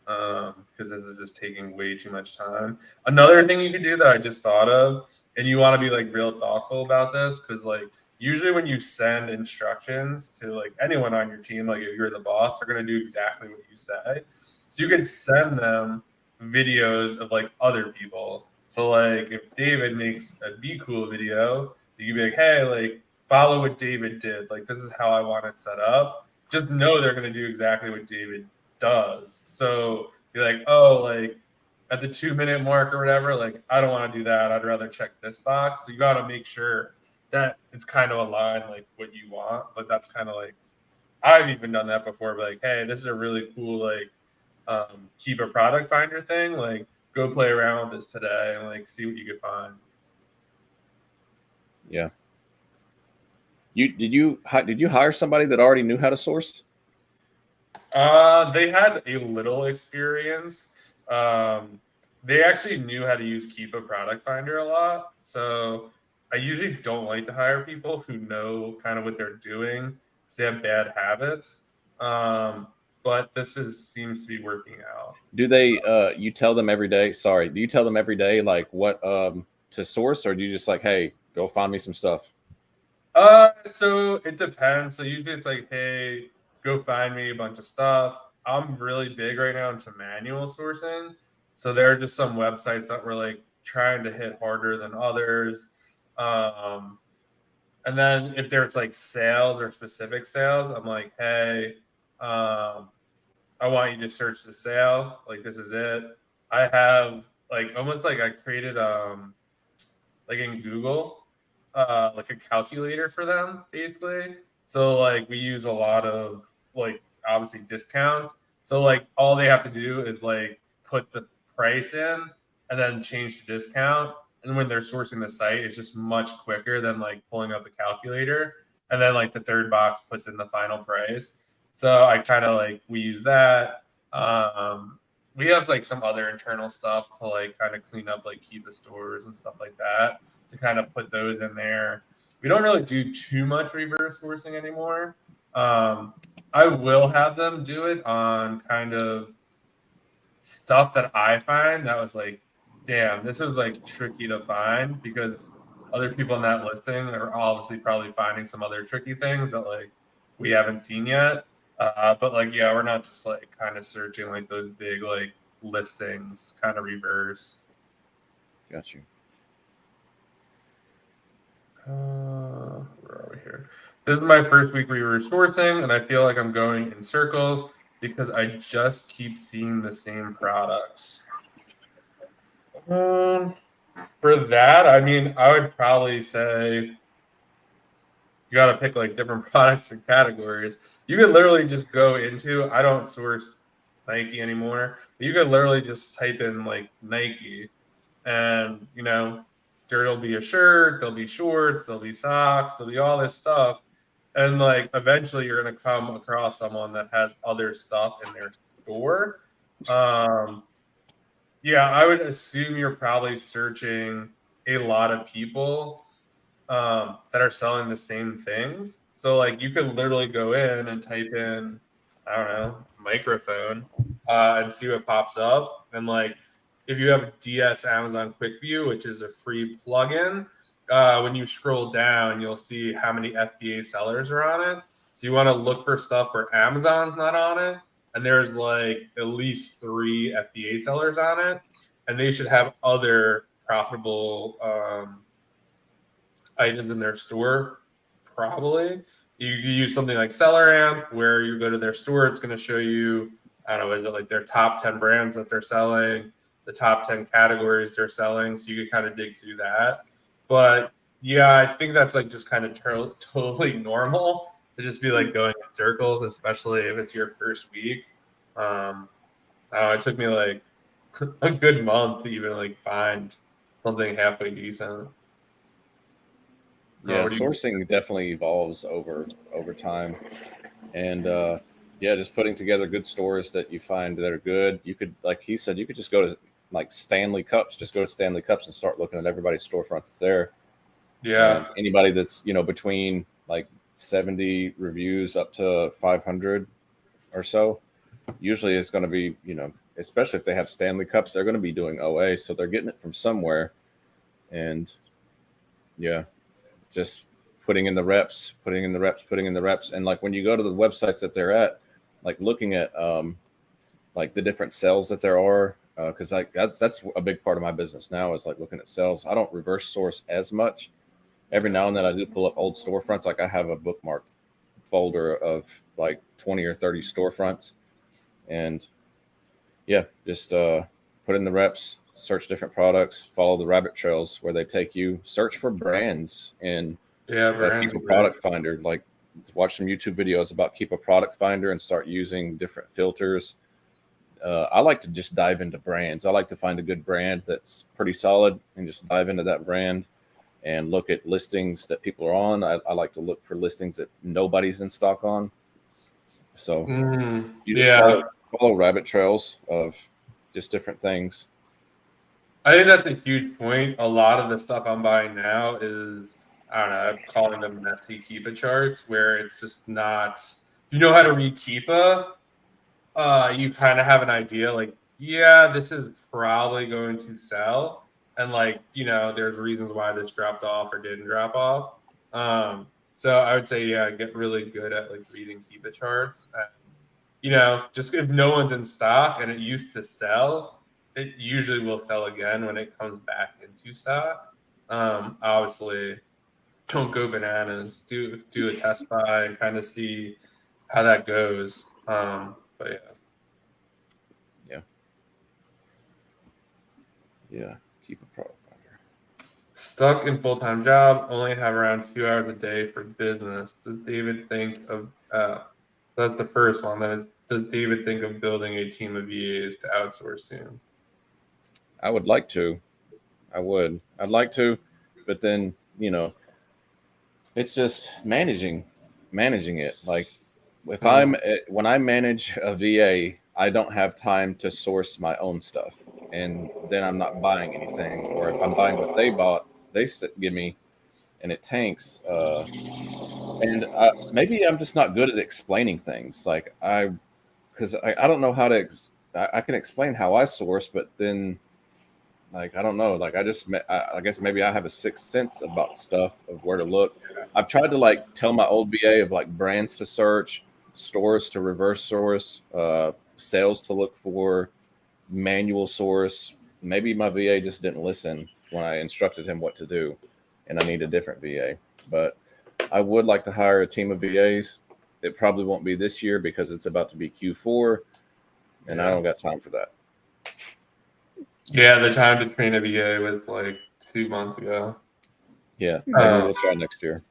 Speaker 1: Because this is just taking way too much time. Another thing you can do that I just thought of, and you want to be like real thoughtful about this, because like usually when you send instructions to like anyone on your team, like if you're the boss, they're gonna do exactly what you say. So you can send them videos of like other people. So like if David makes a Be Cool video, you can be like, hey, like follow what David did. Like this is how I want it set up. Just know they're gonna do exactly what David does. So you're like, oh, like at the 2-minute mark or whatever, like I don't want to do that. I'd rather check this box. So you got to make sure that it's kind of aligned like what you want. But that's kind of like, I've even done that before. But like, hey, this is a really cool like keep a product finder thing. Like go play around with this today and like see what you could find.
Speaker 2: Yeah. Did you hire somebody that already knew how to source?
Speaker 1: They had a little experience. They actually knew how to use Keep a Product Finder a lot. So I usually don't like to hire people who know kind of what they're doing because they have bad habits. But seems to be working out.
Speaker 2: Do they you tell them every day? Sorry, do you tell them every day like what to source, or do you just like, hey, go find me some stuff?
Speaker 1: So it depends. So usually it's like, hey, go find me a bunch of stuff. I'm really big right now into manual sourcing. So there are just some websites that were like trying to hit harder than others. And then if there's like sales or specific sales, I'm like, hey, I want you to search the sale. Like this is it. I have like almost like I created like in Google, like a calculator for them basically. So like we use a lot of like obviously discounts. So like all they have to do is like put the price in and then change the discount. And when they're sourcing the site, it's just much quicker than like pulling up a calculator. And then like the third box puts in the final price. So I kind of like we use that. We have like some other internal stuff to like kind of clean up like Kiva stores and stuff like that to kind of put those in there. We don't really do too much reverse sourcing anymore. I will have them do it on kind of stuff that I find that was like, damn, this was like tricky to find because other people in that listing are obviously probably finding some other tricky things that like we haven't seen yet. But like, yeah, we're not just like kind of searching like those big like listings, kind of reverse.
Speaker 2: Got you.
Speaker 1: Where are we here? This is my first week reverse sourcing, and I feel like I'm going in circles because I just keep seeing the same products. For that, I mean, I would probably say you got to pick like different products or categories. You could literally just go into, I don't source Nike anymore, but you could literally just type in like Nike and, you know, there'll be a shirt, there'll be shorts, there'll be socks, there'll be all this stuff. And like eventually you're going to come across someone that has other stuff in their store. Yeah, I would assume you're probably searching a lot of people that are selling the same things. So like you could literally go in and type in, I don't know, microphone, and see what pops up. And like if you have DS Amazon Quick View, which is a free plugin, when you scroll down, you'll see how many FBA sellers are on it. So you want to look for stuff where Amazon's not on it. And there's like at least 3 FBA sellers on it. And they should have other profitable items in their store, probably. You can use something like SellerAmp, where you go to their store, it's going to show you, I don't know, is it like their top 10 brands that they're selling, the top 10 categories they're selling, so you can kind of dig through that. But yeah, I think that's like just kind of totally normal to just be like going in circles, especially if it's your first week. It took me like a good month to even like find something halfway decent.
Speaker 2: Yeah, sourcing definitely evolves over time, and yeah, just putting together good stores that you find that are good. You could, like he said, you could just go to like Stanley Cups, just go to Stanley Cups and start looking at everybody's storefronts there.
Speaker 1: Yeah,
Speaker 2: and anybody that's between like 70 reviews up to 500 or so, usually it's going to be especially if they have Stanley Cups, they're going to be doing OA, so they're getting it from somewhere, and yeah. Just putting in the reps, and like when you go to the websites that they're at, like looking at like the different sales that there are, because like that's a big part of my business now is like looking at sales. I don't reverse source as much. Every now and then I do pull up old storefronts. Like I have a bookmarked folder of like 20 or 30 storefronts, and yeah, just put in the reps, search different products, follow the rabbit trails where they take you, search for brands, and keep a product finder. Like watch some YouTube videos about keep a product finder and start using different filters. I like to just dive into brands. I like to find a good brand that's pretty solid and just dive into that brand and look at listings that people are on. I like to look for listings that nobody's in stock on. So you just follow rabbit trails of just different things.
Speaker 1: I think that's a huge point. A lot of the stuff I'm buying now is, I don't know, I'm calling them messy Keepa charts, where it's just not, you know how to read Keepa, you kind of have an idea like, yeah, this is probably going to sell. And like, there's reasons why this dropped off or didn't drop off. So I would say, yeah, get really good at like reading Keepa charts. And, just if no one's in stock and it used to sell, it usually will sell again when it comes back into stock. Obviously, don't go bananas. Do a test buy and kind of see how that goes. But yeah.
Speaker 2: Yeah, keep a product finder.
Speaker 1: Stuck in full-time job, only have around 2 hours a day for business. Does David think of that's the first one. That is, does David think of building a team of VAs to outsource soon?
Speaker 2: I would like to. I'd like to, but then it's just managing it. Like if when I manage a VA, I don't have time to source my own stuff, and then I'm not buying anything. Or if I'm buying what they bought, they give me, and it tanks. And maybe I'm just not good at explaining things. Like because I don't know how to. I can explain how I source, but then like I don't know. Like I guess maybe I have a sixth sense about stuff of where to look. I've tried to like tell my old VA of like brands to search, stores to reverse source, sales to look for, manual source. Maybe my VA just didn't listen when I instructed him what to do, and I need a different VA. But I would like to hire a team of VAs. It probably won't be this year because it's about to be Q4, and I don't got time for that.
Speaker 1: Yeah, the time to train a VA was like 2 months ago.
Speaker 2: Yeah, maybe we'll try next year.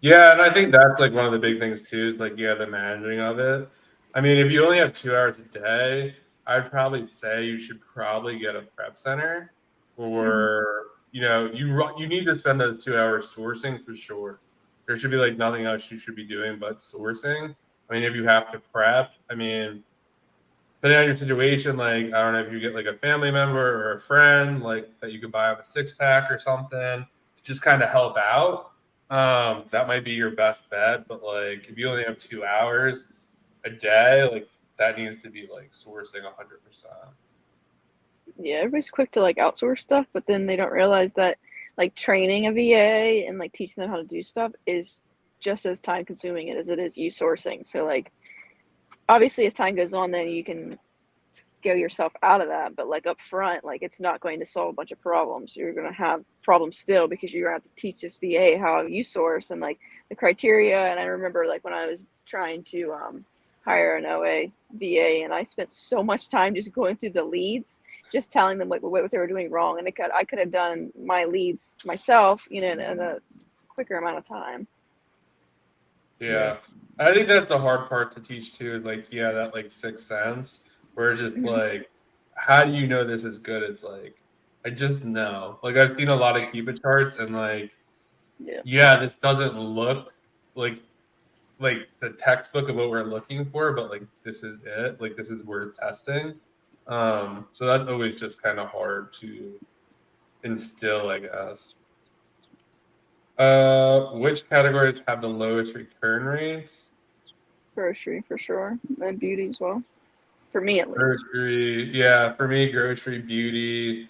Speaker 1: Yeah, and I think that's like one of the big things too, is like the managing of it. I mean, if you only have 2 hours a day, I'd probably say you should probably get a prep center, or you need to spend those 2 hours sourcing for sure. There should be like nothing else you should be doing but sourcing. I mean, if you have to prep, I mean, depending on your situation, like I don't know if you get like a family member or a friend like that you could buy a 6-pack or something, just kind of help out. That might be your best bet. But like if you only have 2 hours a day, like that needs to be like sourcing 100%.
Speaker 3: Yeah, everybody's quick to like outsource stuff, but then they don't realize that like training a VA and like teaching them how to do stuff is just as time consuming as it is you sourcing. So like obviously as time goes on, then you can scale yourself out of that. But like up front, like it's not going to solve a bunch of problems. You're going to have problems still because you're going to have to teach this VA how you source and like the criteria. And I remember like when I was trying to hire an OA VA, and I spent so much time just going through the leads, just telling them like what they were doing wrong, and I could have done my leads myself, in a quicker amount of time.
Speaker 1: Yeah. I think that's the hard part to teach too, is like, that like sixth sense where it's just like, how do you know this is good? It's like, I just know. Like I've seen a lot of Keep It charts and like, this doesn't look like the textbook of what we're looking for, but like this is it. Like this is worth testing. So that's always just kind of hard to instill, I guess. Which categories have the lowest return rates?
Speaker 3: Grocery for sure, and beauty as well. For me, at least.
Speaker 1: Grocery, yeah. For me, grocery, beauty,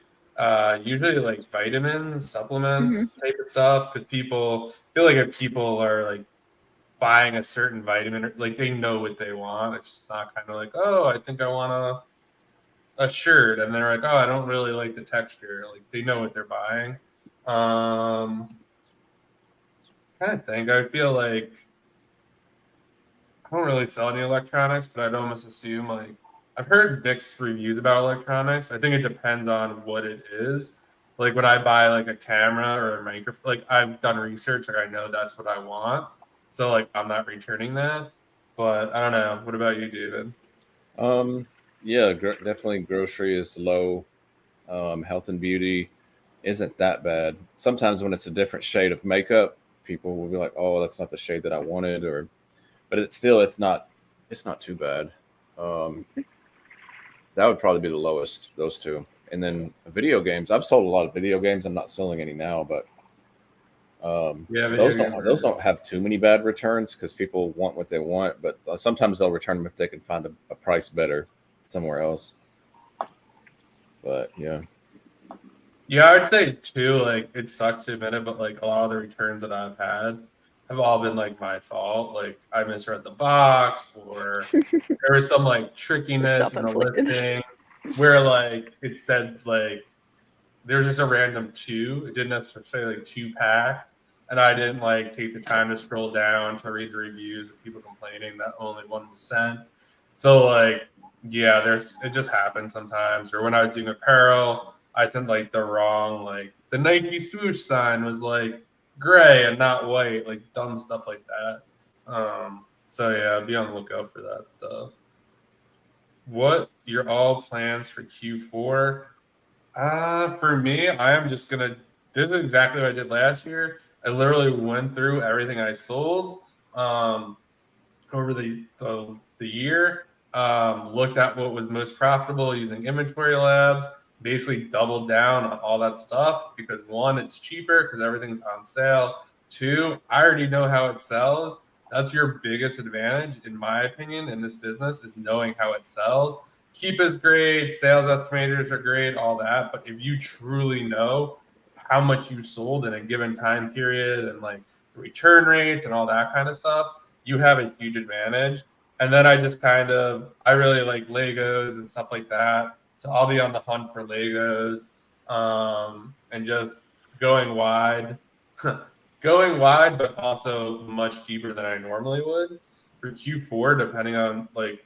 Speaker 1: usually like vitamins, supplements type of stuff. Because people feel like if people are like buying a certain vitamin, like they know what they want. It's just not kind of like, oh, I think I want a shirt, and they're like, oh, I don't really like the texture. Like they know what they're buying. Kind of think. I feel like I don't really sell any electronics, but I'd almost assume like I've heard mixed reviews about electronics. I think it depends on what it is. Like when I buy like a camera or a microphone, like I've done research, like I know that's what I want. So like I'm not returning that. But I don't know. What about you, David?
Speaker 2: Yeah, definitely grocery is low. Health and beauty isn't that bad. Sometimes when it's a different shade of makeup, people will be like, "Oh, that's not the shade that I wanted," but it's not too bad. That would probably be the lowest, those two. And then video games. I've sold a lot of video games. I'm not selling any now, but those don't have too many bad returns because people want what they want. But sometimes they'll return them if they can find a price better somewhere else. But yeah,
Speaker 1: I would say too. Like it sucks to admit it, but like a lot of the returns that I've had have all been like my fault. Like I misread the box, or there was some like trickiness in the listing. where like it said like there's just a random 2. It didn't necessarily say like 2-pack. And I didn't like take the time to scroll down to read the reviews of people complaining that only one was sent. So like, yeah, it just happens sometimes. Or when I was doing apparel, I sent like the wrong, like the Nike swoosh sign was like gray and not white, like dumb stuff like that. So yeah, be on the lookout for that stuff. What your all plans for Q4? For me, I am just gonna. This is exactly what I did last year. I literally went through everything I sold over the year. Looked at what was most profitable using inventory labs. Basically, doubled down on all that stuff because one, it's cheaper because everything's on sale. Two, I already know how it sells. That's your biggest advantage, in my opinion, in this business is knowing how it sells. Keep is great, sales estimators are great, all that. But if you truly know how much you sold in a given time period and like return rates and all that kind of stuff, you have a huge advantage. And then I really like Legos and stuff like that. So I'll be on the hunt for Legos and just going wide, going wide, but also much cheaper than I normally would for Q4, depending on like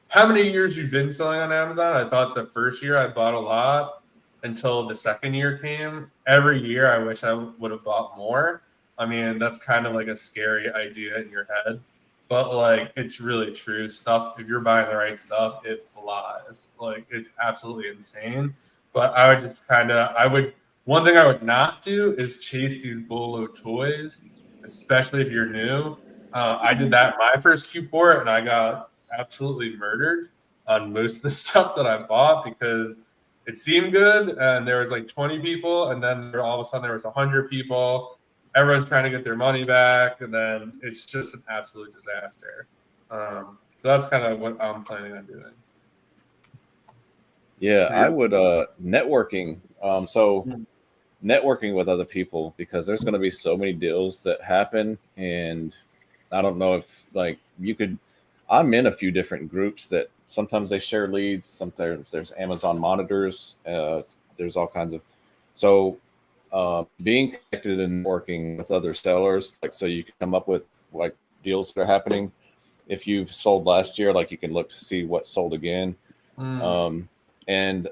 Speaker 1: how many years you've been selling on Amazon. I thought the first year I bought a lot until the second year came. Every year I wish I would have bought more. I mean, that's kind of like a scary idea in your head, but like it's really true stuff. If you're buying the right stuff, it flies. Like it's absolutely insane. But one thing I would not do is chase these Bolo toys, especially if you're new. I did that my first Q4 and I got absolutely murdered on most of the stuff that I bought because it seemed good and there was like 20 people and then all of a sudden there was 100 people. Everyone's trying to get their money back and then it's just an absolute disaster. So that's kind of what I'm planning on doing.
Speaker 2: Yeah, I would networking. So networking with other people because there's going to be so many deals that happen, and I don't know if like you could. I'm in a few different groups that sometimes they share leads. Sometimes there's Amazon monitors. There's all kinds of so being connected and working with other sellers, like so you can come up with like deals that are happening. If you've sold last year, like you can look to see what sold again. And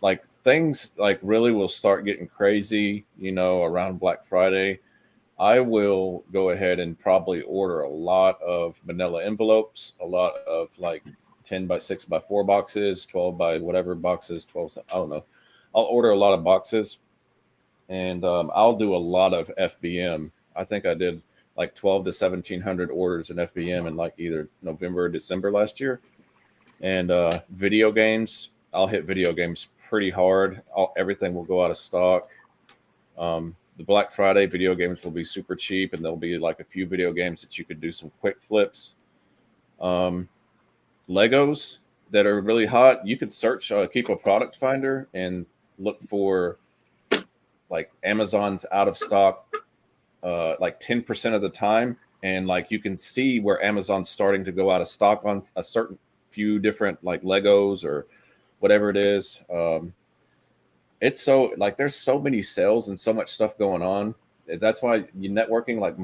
Speaker 2: like things like really will start getting crazy, around Black Friday. I will go ahead and probably order a lot of manila envelopes, a lot of like 10 by 6 by 4 boxes, 12 by whatever boxes, 12, I don't know. I'll order a lot of boxes and I'll do a lot of FBM. I think I did like 12 to 1700 orders in FBM in like either November or December last year. And video games, I'll hit video games pretty hard. Everything will go out of stock. The Black Friday video games will be super cheap, and there'll be like a few video games that you could do some quick flips. Legos that are really hot, you could search, keep a product finder and look for like Amazon's out of stock, like 10% of the time. And like you can see where Amazon's starting to go out of stock on a certain few different like Legos or whatever it is. It's so like there's so many sales and so much stuff going on. That's why you networking, like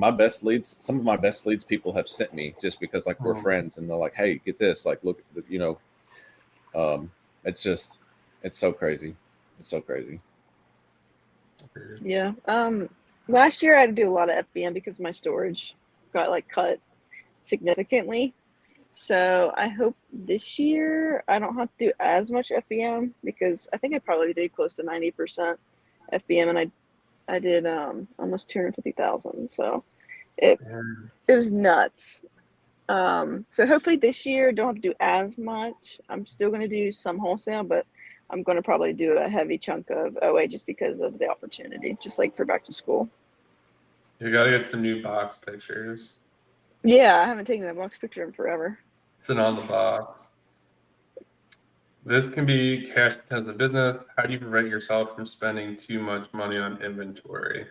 Speaker 2: some of my best leads people have sent me just because like we're friends and they're like, hey, get this, like look, it's so crazy. It's so crazy.
Speaker 3: Yeah. Last year I had to do a lot of FBM because my storage got like cut significantly. So I hope this year I don't have to do as much FBM because I think I probably did close to 90% FBM and I did almost 250,000. So it was nuts. So hopefully this year don't have to do as much. I'm still going to do some wholesale, but I'm going to probably do a heavy chunk of OA just because of the opportunity, just like for back to school.
Speaker 1: You got to get some new box pictures.
Speaker 3: Yeah, I haven't taken that box picture in forever.
Speaker 1: It's on the box. This can be cash intensive business. How do you prevent yourself from spending too much money on inventory?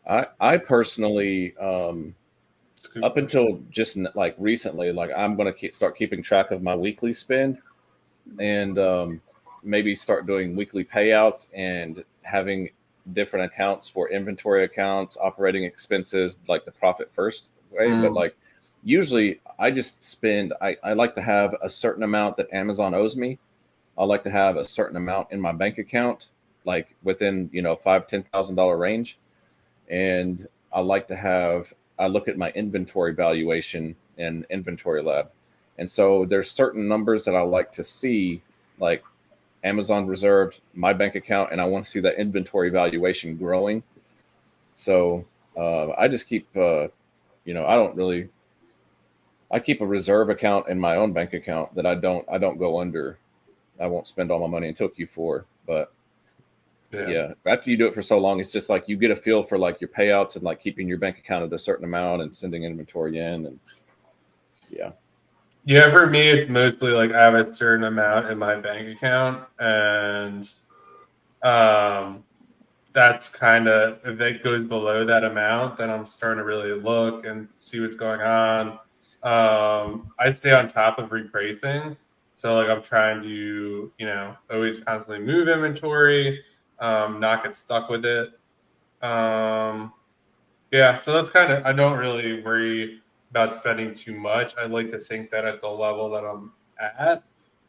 Speaker 2: I personally,
Speaker 1: It's a
Speaker 2: up until just like recently, like I'm going to start keeping track of my weekly spend and maybe start doing weekly payouts and having different accounts for inventory accounts, operating expenses, like the profit first way. But like usually I just spend, I like to have a certain amount that Amazon owes me. I like to have a certain amount in my bank account, like within, $5,000-$10,000 range. And I like to have, I look at my inventory valuation in Inventory Lab. And so there's certain numbers that I like to see, like Amazon reserved, my bank account, and I want to see that inventory valuation growing. So I just keep, I keep a reserve account in my own bank account that I don't go under. I won't spend all my money until Q4. But yeah, after you do it for so long, it's just like you get a feel for like your payouts and like keeping your bank account at a certain amount and sending inventory in. And
Speaker 1: yeah, for me, it's mostly like I have a certain amount in my bank account, and that's kind of, if it goes below that amount, then I'm starting to really look and see what's going on. I stay on top of repricing. So like I'm trying to, always constantly move inventory, not get stuck with it. Yeah, so that's kind of, I don't really worry about spending too much. I like to think that at the level that I'm at,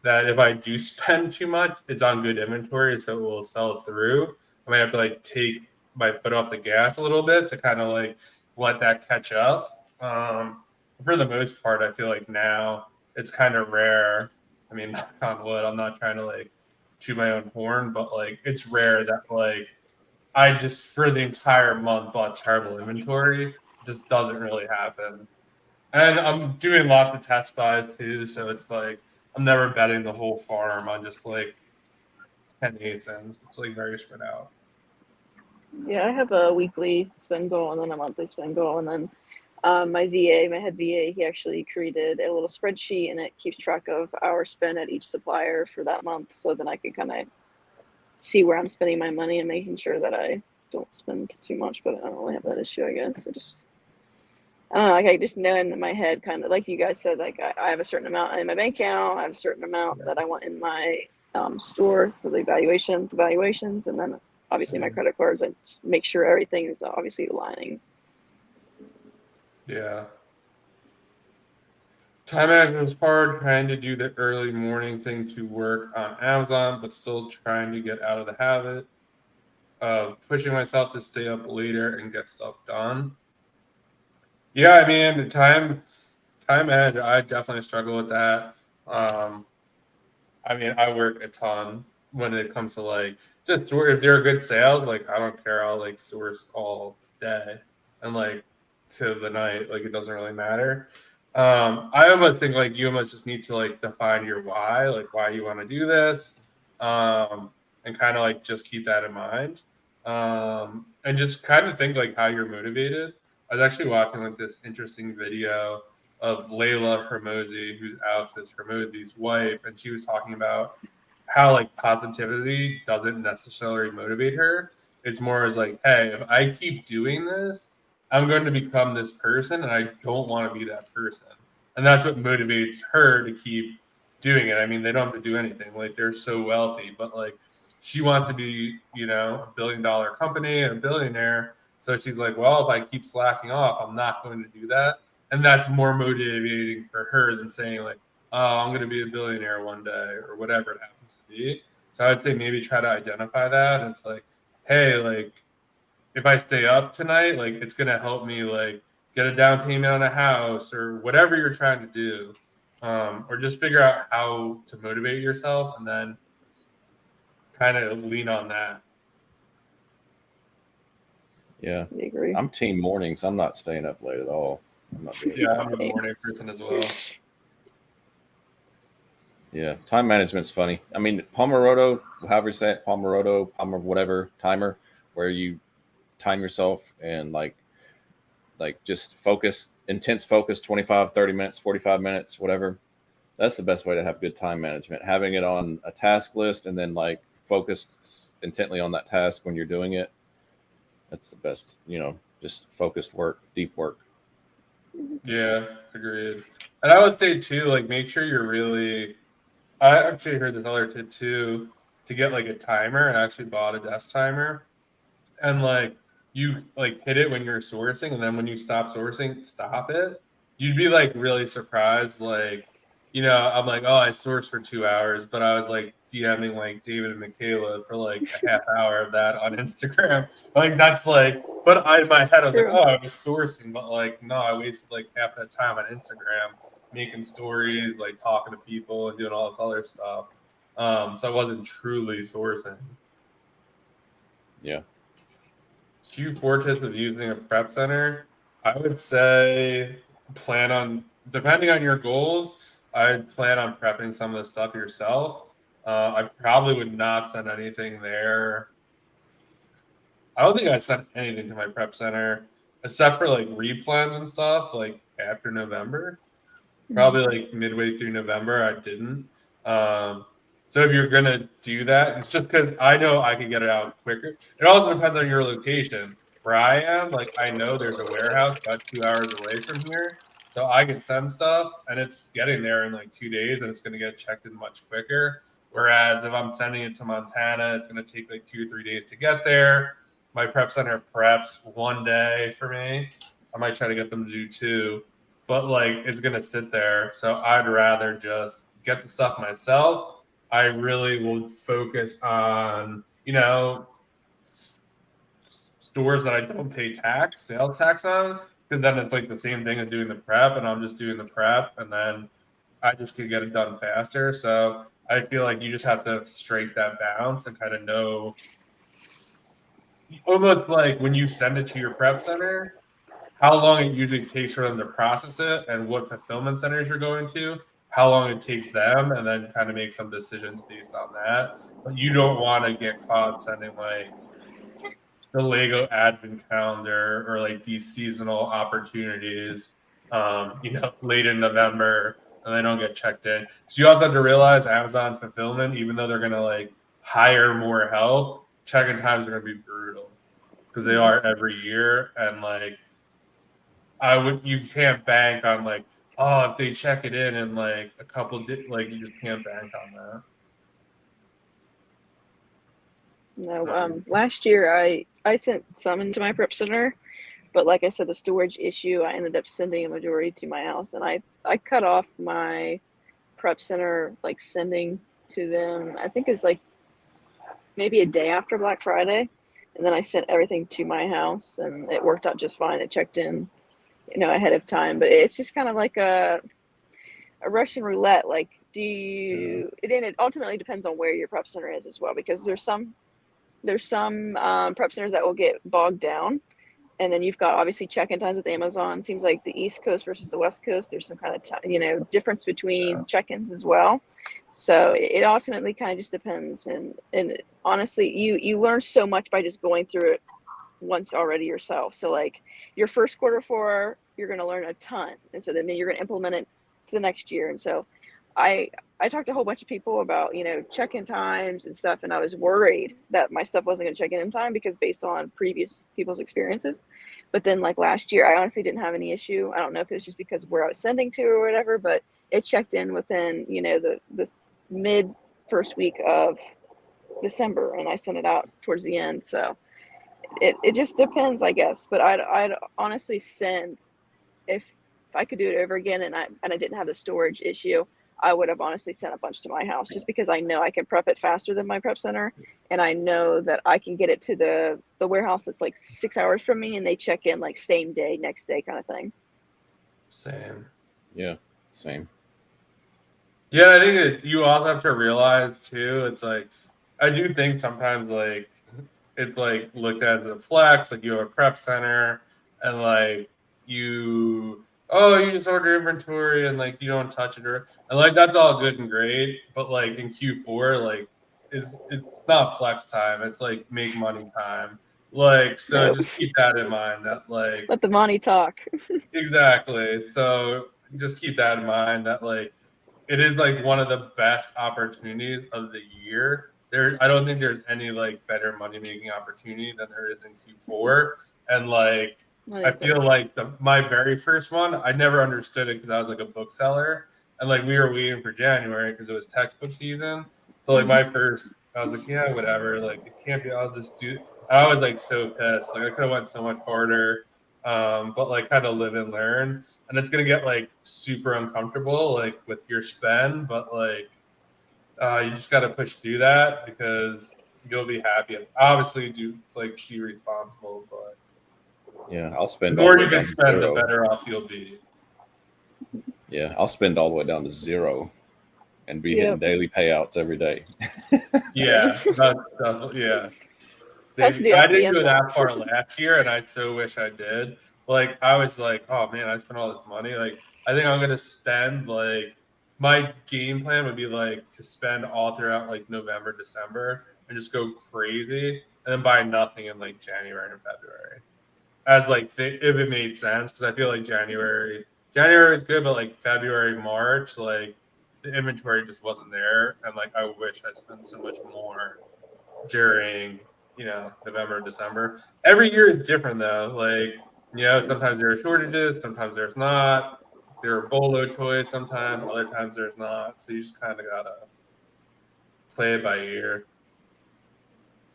Speaker 1: that if I do spend too much, it's on good inventory, so it will sell through. I might have to like take my foot off the gas a little bit to kind of like let that catch up. For the most part, I feel like now it's kind of rare. I mean, knock on wood, I'm not trying to like chew my own horn, but like it's rare that like I just for the entire month bought terrible inventory. Just doesn't really happen. And I'm doing lots of test buys too, so it's like I'm never betting the whole farm on just like 10 ASINs. It's like very spread out.
Speaker 3: Yeah, I have a weekly spend goal and then a monthly spend goal, and then my head VA, he actually created a little spreadsheet and it keeps track of our spend at each supplier for that month, so then I can kind of see where I'm spending my money and making sure that I don't spend too much. But I don't really have that issue, I guess. I don't know, like I just know in my head, kind of like you guys said, like I have a certain amount in my bank account, I have a certain amount that I want in my store for the valuations, and then obviously my credit cards. I just make sure everything is obviously aligning.
Speaker 1: Yeah. Time management was hard, trying to do the early morning thing to work on Amazon, but still trying to get out of the habit of pushing myself to stay up later and get stuff done. Yeah, I mean, time management, I definitely struggle with that. I mean, I work a ton when it comes to like just if there are good sales, like I don't care, I'll like source all day and like to the night, like it doesn't really matter. I almost think like you almost just need to like define your why, like why you want to do this, and kind of like just keep that in mind, and just kind of think like how you're motivated. I was actually watching like this interesting video of Layla Hermosi, who's Alexis Hermosi's wife, and she was talking about how like positivity doesn't necessarily motivate her. It's more as like, hey, if I keep doing this, I'm going to become this person, and I don't want to be that person. And that's what motivates her to keep doing it. I mean, they don't have to do anything. Like they're so wealthy, but like she wants to be, a billion-dollar company and a billionaire. So she's like, well, if I keep slacking off, I'm not going to do that. And that's more motivating for her than saying like, oh, I'm going to be a billionaire one day or whatever it happens to be. So I'd say maybe try to identify that. And it's like, hey, like if I stay up tonight, like it's going to help me like get a down payment on a house or whatever you're trying to do. Or just figure out how to motivate yourself and then kind of lean on that.
Speaker 2: Yeah,
Speaker 3: I agree.
Speaker 2: I'm team mornings. I'm not staying up late at all. I'm not doing
Speaker 1: Yeah,
Speaker 2: that.
Speaker 1: I'm a morning person as well.
Speaker 2: Yeah, time management's funny. I mean, Pomodoro, however you say it, Pomodoro, whatever timer, where you time yourself and like just focus, intense focus, 25, 30 minutes, 45 minutes, whatever. That's the best way to have good time management. Having it on a task list and then like focused intently on that task when you're doing it. That's the best, just focused work, deep work.
Speaker 1: Yeah, agreed. And I would say too, like make sure you're really. I actually heard this other tip too, to get like a timer. I actually bought a desk timer, and like you like hit it when you're sourcing, and then when you stop sourcing, stop it. You'd be like really surprised. Like, I'm like, oh, I sourced for 2 hours, but I was like DMing like David and Michaela for like a half hour of that on Instagram. Like that's like, but in my head I was like,
Speaker 3: True.
Speaker 1: oh, I was sourcing, but like no, I wasted like half that time on Instagram making stories, like talking to people and doing all this other stuff. So I wasn't truly sourcing.
Speaker 2: Yeah.
Speaker 1: Q4 tips with using a prep center, I would say plan on, depending on your goals, I'd plan on prepping some of the stuff yourself. I probably would not send anything there. I don't think I'd send anything to my prep center except for like replans and stuff like after November. Probably like midway through November, I didn't. Um, so if you're gonna do that, it's just because I know I can get it out quicker. It also depends on your location. Where I am, like I know there's a warehouse about 2 hours away from here, so I can send stuff and it's getting there in like 2 days, and it's gonna get checked in much quicker. Whereas if I'm sending it to Montana, it's gonna take like 2 or 3 days to get there. My prep center preps one day for me. I might try to get them to do two, but like it's gonna sit there. So I'd rather just get the stuff myself. I really will focus on, stores that I don't pay sales tax on, because then it's like the same thing as doing the prep, and I'm just doing the prep, and then I just could get it done faster. So I feel like you just have to strike that balance and kind of know, almost like when you send it to your prep center, how long it usually takes for them to process it and what fulfillment centers you're going to, how long it takes them, and then kind of make some decisions based on that. But you don't want to get caught sending like the Lego advent calendar or like these seasonal opportunities, late in November, and they don't get checked in. So you also have to realize Amazon fulfillment, even though they're going to like hire more help, check-in times are going to be brutal because they are every year. And like, you can't bank on like, oh, if they check it in like a couple, like you just can't bank on that.
Speaker 3: No, last year I sent some into my prep center, but like I said, the storage issue, I ended up sending a majority to my house, and I cut off my prep center like sending to them. I think it's like maybe a day after Black Friday, and then I sent everything to my house, and it worked out just fine. It checked in, ahead of time, but it's just kind of like a Russian roulette. Like, it ultimately depends on where your prep center is as well, because there's some prep centers that will get bogged down, and then you've got obviously check-in times with Amazon. Seems like the East Coast versus the West Coast, there's some kind of difference between check-ins as well. So it ultimately kind of just depends, and honestly, you learn so much by just going through it once already yourself. So like your first quarter four, you're going to learn a ton, and so then you're going to implement it to the next year. And so I talked to a whole bunch of people about, check-in times and stuff, and I was worried that my stuff wasn't going to check in time because based on previous people's experiences. But then like last year, I honestly didn't have any issue. I don't know if it was just because of where I was sending to or whatever, but it checked in within, this mid first week of December, and I sent it out towards the end. So it just depends, I guess. But I'd honestly send, if I could do it over again and I didn't have the storage issue, I would have honestly sent a bunch to my house, just because I know I can prep it faster than my prep center, and I know that I can get it to the warehouse that's like 6 hours from me, and they check in like same day, next day kind of thing.
Speaker 1: Same.
Speaker 2: Yeah, same.
Speaker 1: Yeah, I think that you also have to realize too, it's like, I do think sometimes like it's like looked at as a flex, like you have a prep center and like you just order inventory and like you don't touch it, and like that's all good and great, but like in Q4, like it's not flex time, it's like make money time. Like, so
Speaker 3: Nope.
Speaker 1: just keep that in mind that like
Speaker 3: Let the money talk.
Speaker 1: exactly. So just keep that in mind that like it is like one of the best opportunities of the year. I don't think there's any like better money making opportunity than there is in Q4. And like I feel like my very first one, I never understood it because I was like a bookseller, and like we were waiting for January because it was textbook season. So like my first, I was like, yeah, whatever. Like it can't be. I'll just do. I was like so pissed. Like I could have went so much harder. But like kind of live and learn, and it's gonna get like super uncomfortable like with your spend, but like you just got to push through that because you'll be happy. Obviously, do like be responsible, but
Speaker 2: Yeah, I'll
Speaker 1: the
Speaker 2: spend all
Speaker 1: more
Speaker 2: the
Speaker 1: you
Speaker 2: way
Speaker 1: can
Speaker 2: down to
Speaker 1: spend, the
Speaker 2: zero.
Speaker 1: better off you'll be.
Speaker 2: Yeah, I'll spend all the way down to zero and be hitting daily payouts every day.
Speaker 1: Yeah, that's yes.
Speaker 3: Have to do
Speaker 1: I didn't
Speaker 3: FBA
Speaker 1: go
Speaker 3: more.
Speaker 1: that far last year, and I so wish I did. Like, I was like, oh man, I spent all this money. Like, I think I'm gonna spend like my game plan would be like to spend all throughout like November, December, and just go crazy, and then buy nothing in like January and February. As like if it made sense, because I feel like January is good, but like February, March, like the inventory just wasn't there, and like I wish I spent so much more during November, December. Every year is different though. Like sometimes there are shortages, sometimes there's not. There are bolo toys sometimes, other times there's not. So you just kind of gotta play it by ear.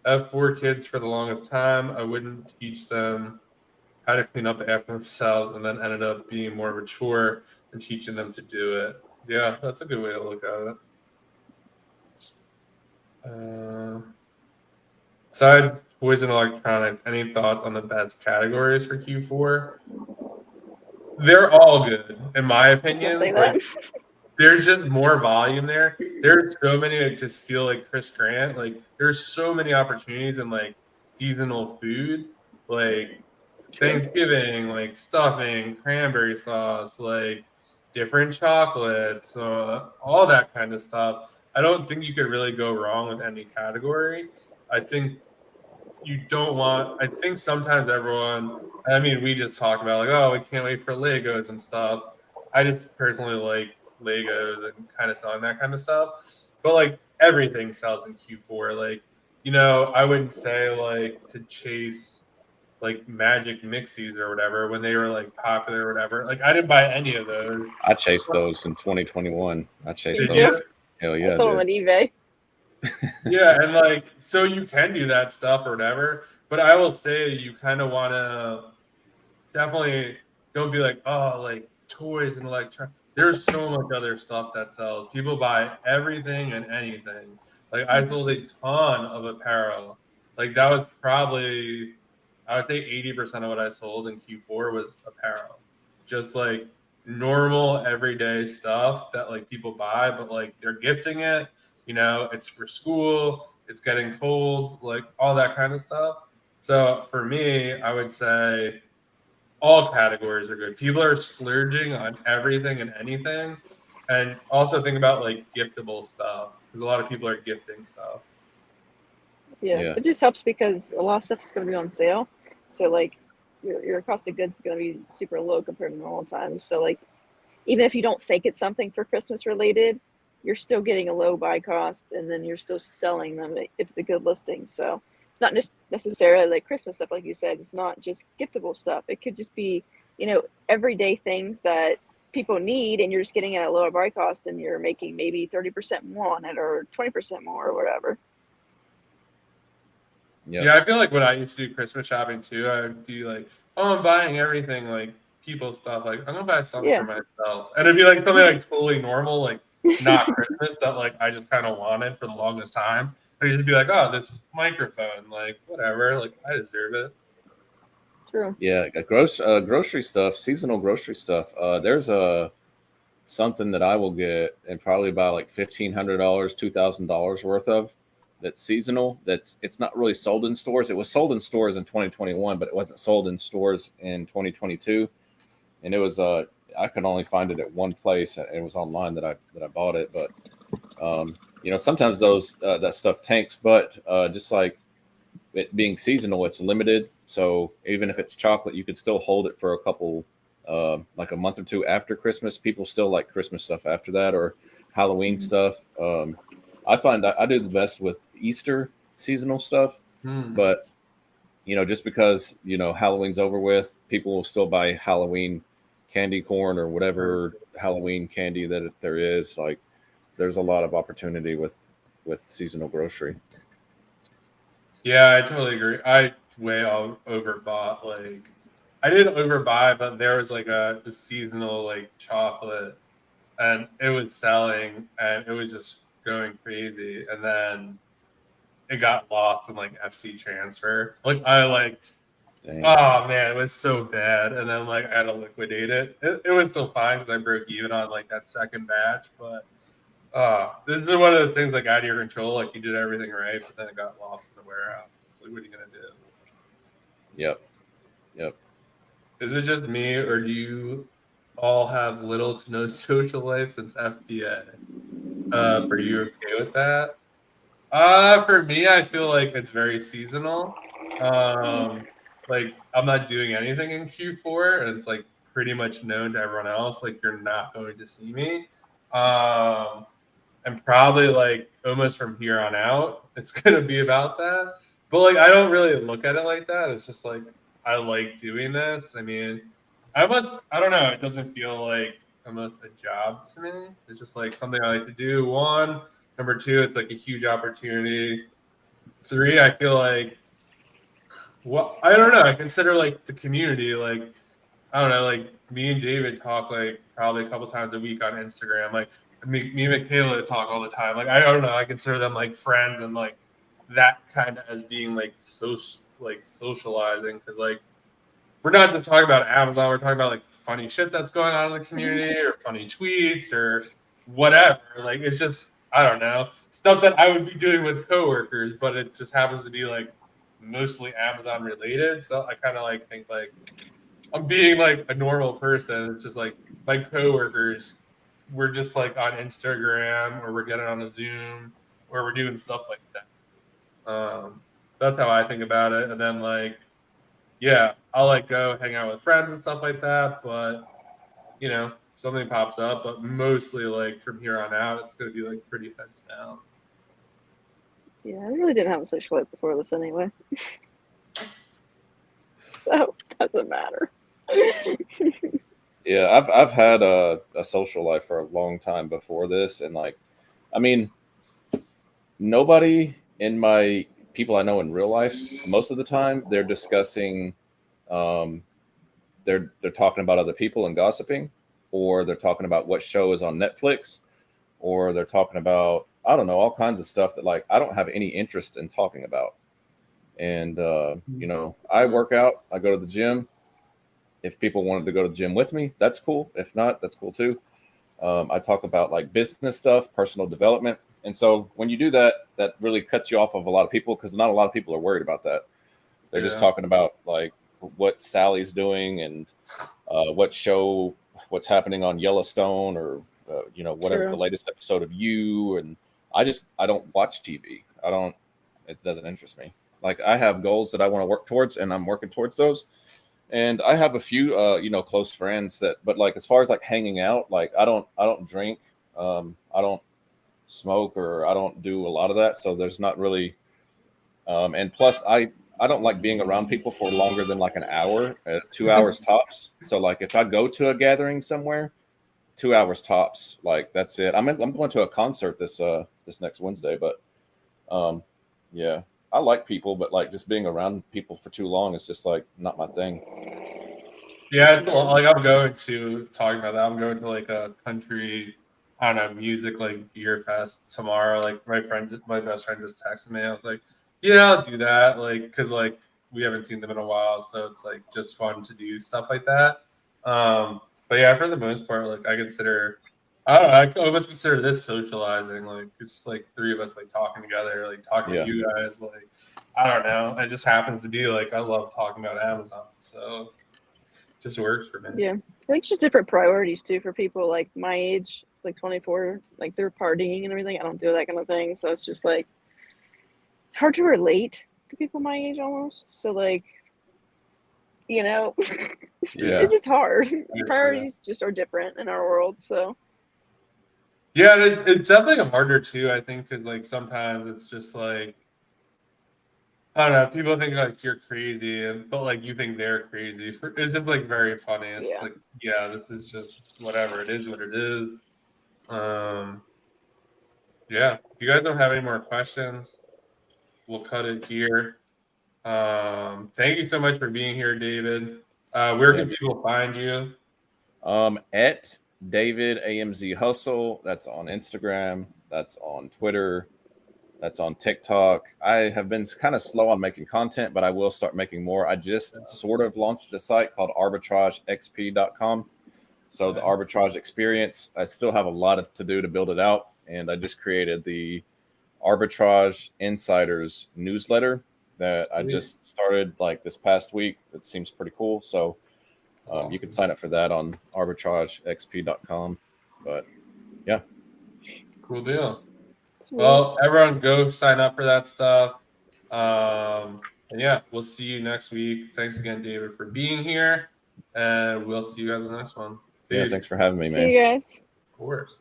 Speaker 1: I have 4 kids for the longest time. I wouldn't teach them how to clean up after themselves, and then ended up being more mature and teaching them to do it. Yeah, that's a good way to look at it. Besides toys and electronics, any thoughts on the best categories for Q4? They're all good, in my
Speaker 3: I was gonna say
Speaker 1: opinion.
Speaker 3: that.
Speaker 1: Like, there's just more volume there. There's so many to steal, like Chris Grant. Like, there's so many opportunities in like seasonal food, like
Speaker 3: True.
Speaker 1: Thanksgiving, like stuffing, cranberry sauce, like different chocolates, all that kind of stuff. I don't think you could really go wrong with any category. I think you don't want. I think sometimes everyone. I mean, we just talk about like, oh, we can't wait for Legos and stuff. I just personally like Legos and kind of selling that kind of stuff. But like everything sells in Q4. Like, I wouldn't say like to chase like Magic Mixies or whatever when they were like popular or whatever. Like I didn't buy any of those.
Speaker 2: I chased those in 2021. I chased
Speaker 3: Me
Speaker 1: Did
Speaker 3: too.
Speaker 2: those.
Speaker 1: you?
Speaker 2: Hell
Speaker 3: I
Speaker 2: yeah, I
Speaker 3: sold them on
Speaker 2: did.
Speaker 3: eBay.
Speaker 1: Yeah, and like so you can do that stuff or whatever. But I will say you kind of want to definitely don't be like, oh, like toys and electronics. There's so much other stuff that sells. People buy everything and anything. Like I sold a ton of apparel. Like that was probably, I would say 80% of what I sold in Q4 was apparel. Just like normal everyday stuff that like people buy, but like they're gifting it. It's for school, it's getting cold, like all that kind of stuff. So for me, I would say all categories are good. People are splurging on everything and anything. And also think about like giftable stuff because a lot of people are gifting stuff.
Speaker 3: Yeah,
Speaker 2: Yeah.
Speaker 3: it just helps because a lot of stuff is going to be on sale. So like your cost of goods is going to be super low compared to normal times. So like even if you don't think it's something for Christmas related, you're still getting a low buy cost, and then you're still selling them if it's a good listing. So it's not just necessarily like Christmas stuff, like you said. It's not just giftable stuff. It could just be everyday things that people need, and you're just getting it at a lower buy cost, and you're making maybe 30% more on it or 20% more or whatever.
Speaker 2: Yep.
Speaker 1: Yeah, I feel like when I used to do Christmas shopping too, I would be like, oh, I'm buying everything, like people stuff. Like, I'm gonna buy something for myself. And it'd be like something like totally normal, like not Christmas that like I just kind of wanted for the longest time. And you'd just be like, oh, this microphone, like whatever, like I deserve it.
Speaker 3: True.
Speaker 2: Yeah, grocery stuff, seasonal grocery stuff. There's something that I will get and probably about like $1,500, $2,000 worth of. That's seasonal. It's not really sold in stores. It was sold in stores in 2021, but it wasn't sold in stores in 2022. And it was I could only find it at one place. And it was online that I bought it. But sometimes those that stuff tanks. But just like it being seasonal, it's limited. So even if it's chocolate, you could still hold it for a couple, like a month or two after Christmas. People still like Christmas stuff after that, or Halloween stuff. I find I do the best with Easter seasonal stuff, but just because Halloween's over with, people will still buy Halloween candy corn or whatever Halloween candy that there is. Like, there's a lot of opportunity with seasonal grocery.
Speaker 1: Yeah, I totally agree. I way overbought. Like, I didn't overbuy, but there was like a seasonal like chocolate, and it was selling, and it was just going crazy. And then it got lost in like FC transfer. Like,
Speaker 2: Dang.
Speaker 1: oh man, it was so bad. And then like I had to liquidate it. It was still fine because I broke even on like that second batch, but this is one of the things like out of your control. Like, you did everything right, but then it got lost in the warehouse. It's like, what are you gonna do?
Speaker 2: Yep.
Speaker 1: Is it just me, or do you all have little to no social life since FBA? Are you okay with that? For me, I feel like it's very seasonal. Like, I'm not doing anything in Q4, and it's like pretty much known to everyone else. Like, you're not going to see me. And probably like almost from here on out, it's gonna be about that. But like, I don't really look at it like that. It's just like, I like doing this. I mean, I don't know. It doesn't feel like almost a job to me. It's just like something I like to do. One, number two, it's like a huge opportunity. Three, I feel like, well, I don't know. I consider like the community, like, I don't know, like me and David talk like probably a couple times a week on Instagram. Like, me and Michaela talk all the time. Like, I don't know, I consider them like friends, and like that kind of as being like socializing, because like we're not just talking about Amazon. We're talking about like funny shit that's going on in the community, or funny tweets, or whatever. Like, it's just, I don't know, stuff that I would be doing with coworkers, but it just happens to be like mostly Amazon related. So I kind of like think like I'm being like a normal person. It's just like my coworkers, we're just like on Instagram, or we're getting on a Zoom, or we're doing stuff like that. That's how I think about it. And then like, yeah, I'll like go hang out with friends and stuff like that. But something pops up. But mostly like from here on out, it's gonna be like pretty heads down.
Speaker 3: Yeah, I really didn't have a social life before this anyway. So it doesn't matter.
Speaker 2: Yeah, I've had a social life for a long time before this, and like, I mean, nobody in my people I know in real life, most of the time they're discussing, um, they're talking about other people and gossiping, or they're talking about what show is on Netflix, or they're talking about, I don't know, all kinds of stuff that like I don't have any interest in talking about. And I work out, I go to the gym. If people wanted to go to the gym with me, that's cool. If not, that's cool too. I talk about like business stuff, personal development. And so when you do that, that really cuts you off of a lot of people, because not a lot of people are worried about that. They're just talking about like what Sally's doing, and what's happening on Yellowstone, or whatever the
Speaker 3: True.
Speaker 2: latest episode of You. And I don't watch TV. It doesn't interest me. Like, I have goals that I want to work towards, and I'm working towards those. And I have a few close friends but like, as far as like hanging out, like I don't drink, I don't smoke, or I don't do a lot of that. So there's not really, and plus I don't like being around people for longer than like an hour, 2 hours tops. So like, if I go to a gathering somewhere, 2 hours tops, like that's it. I'm going to a concert this next Wednesday, but yeah, I like people, but like just being around people for too long is just like not my thing.
Speaker 1: Yeah, it's like I'm going to talking about that. I'm going to like a country, I don't know, music like beer fest tomorrow. Like my best friend just texted me. I was like, yeah, I'll do that. Like, because like we haven't seen them in a while, so it's like just fun to do stuff like that. But yeah, for the most part, like I don't know, I almost consider this socializing. Like, it's just like three of us like talking together, like talking
Speaker 2: Yeah.
Speaker 1: to you guys. Like, I don't know. It just happens to be like I love talking about Amazon, so just works for me.
Speaker 3: Yeah, I think it's just different priorities too for people like my age, like 24. Like, they're partying and everything. I don't do that kind of thing, so it's just like it's hard to relate to people my age almost. So like,
Speaker 2: Yeah.
Speaker 3: it's just hard. Priorities just are different in our world. So
Speaker 1: Yeah, it's definitely harder too, I think, because like sometimes it's just like I don't know. People think like you're crazy, but like you think they're crazy. It's just like very funny. It's
Speaker 3: Yeah.
Speaker 1: like, yeah, this is just whatever. It is what it is. Yeah. If you guys don't have any more questions, we'll cut it here. Thank you so much for being here, David. Where can people find you?
Speaker 2: At Davidamzhustle. That's on Instagram. That's on Twitter. That's on TikTok. I have been kind of slow on making content, but I will start making more. I just sort of launched a site called arbitragexp.com. So the arbitrage experience, I still have a lot to do to build it out. And I just created the Arbitrage Insiders newsletter that I just started like this past week. It seems pretty cool. So you can sign up for that on arbitragexp.com. But yeah.
Speaker 1: Cool deal.
Speaker 3: Sweet.
Speaker 1: Well, everyone go sign up for that stuff. And yeah, we'll see you next week. Thanks again, David, for being here. And we'll see you guys in the next one. Peace.
Speaker 2: Yeah, thanks for having me, man.
Speaker 3: See you guys.
Speaker 1: Of course.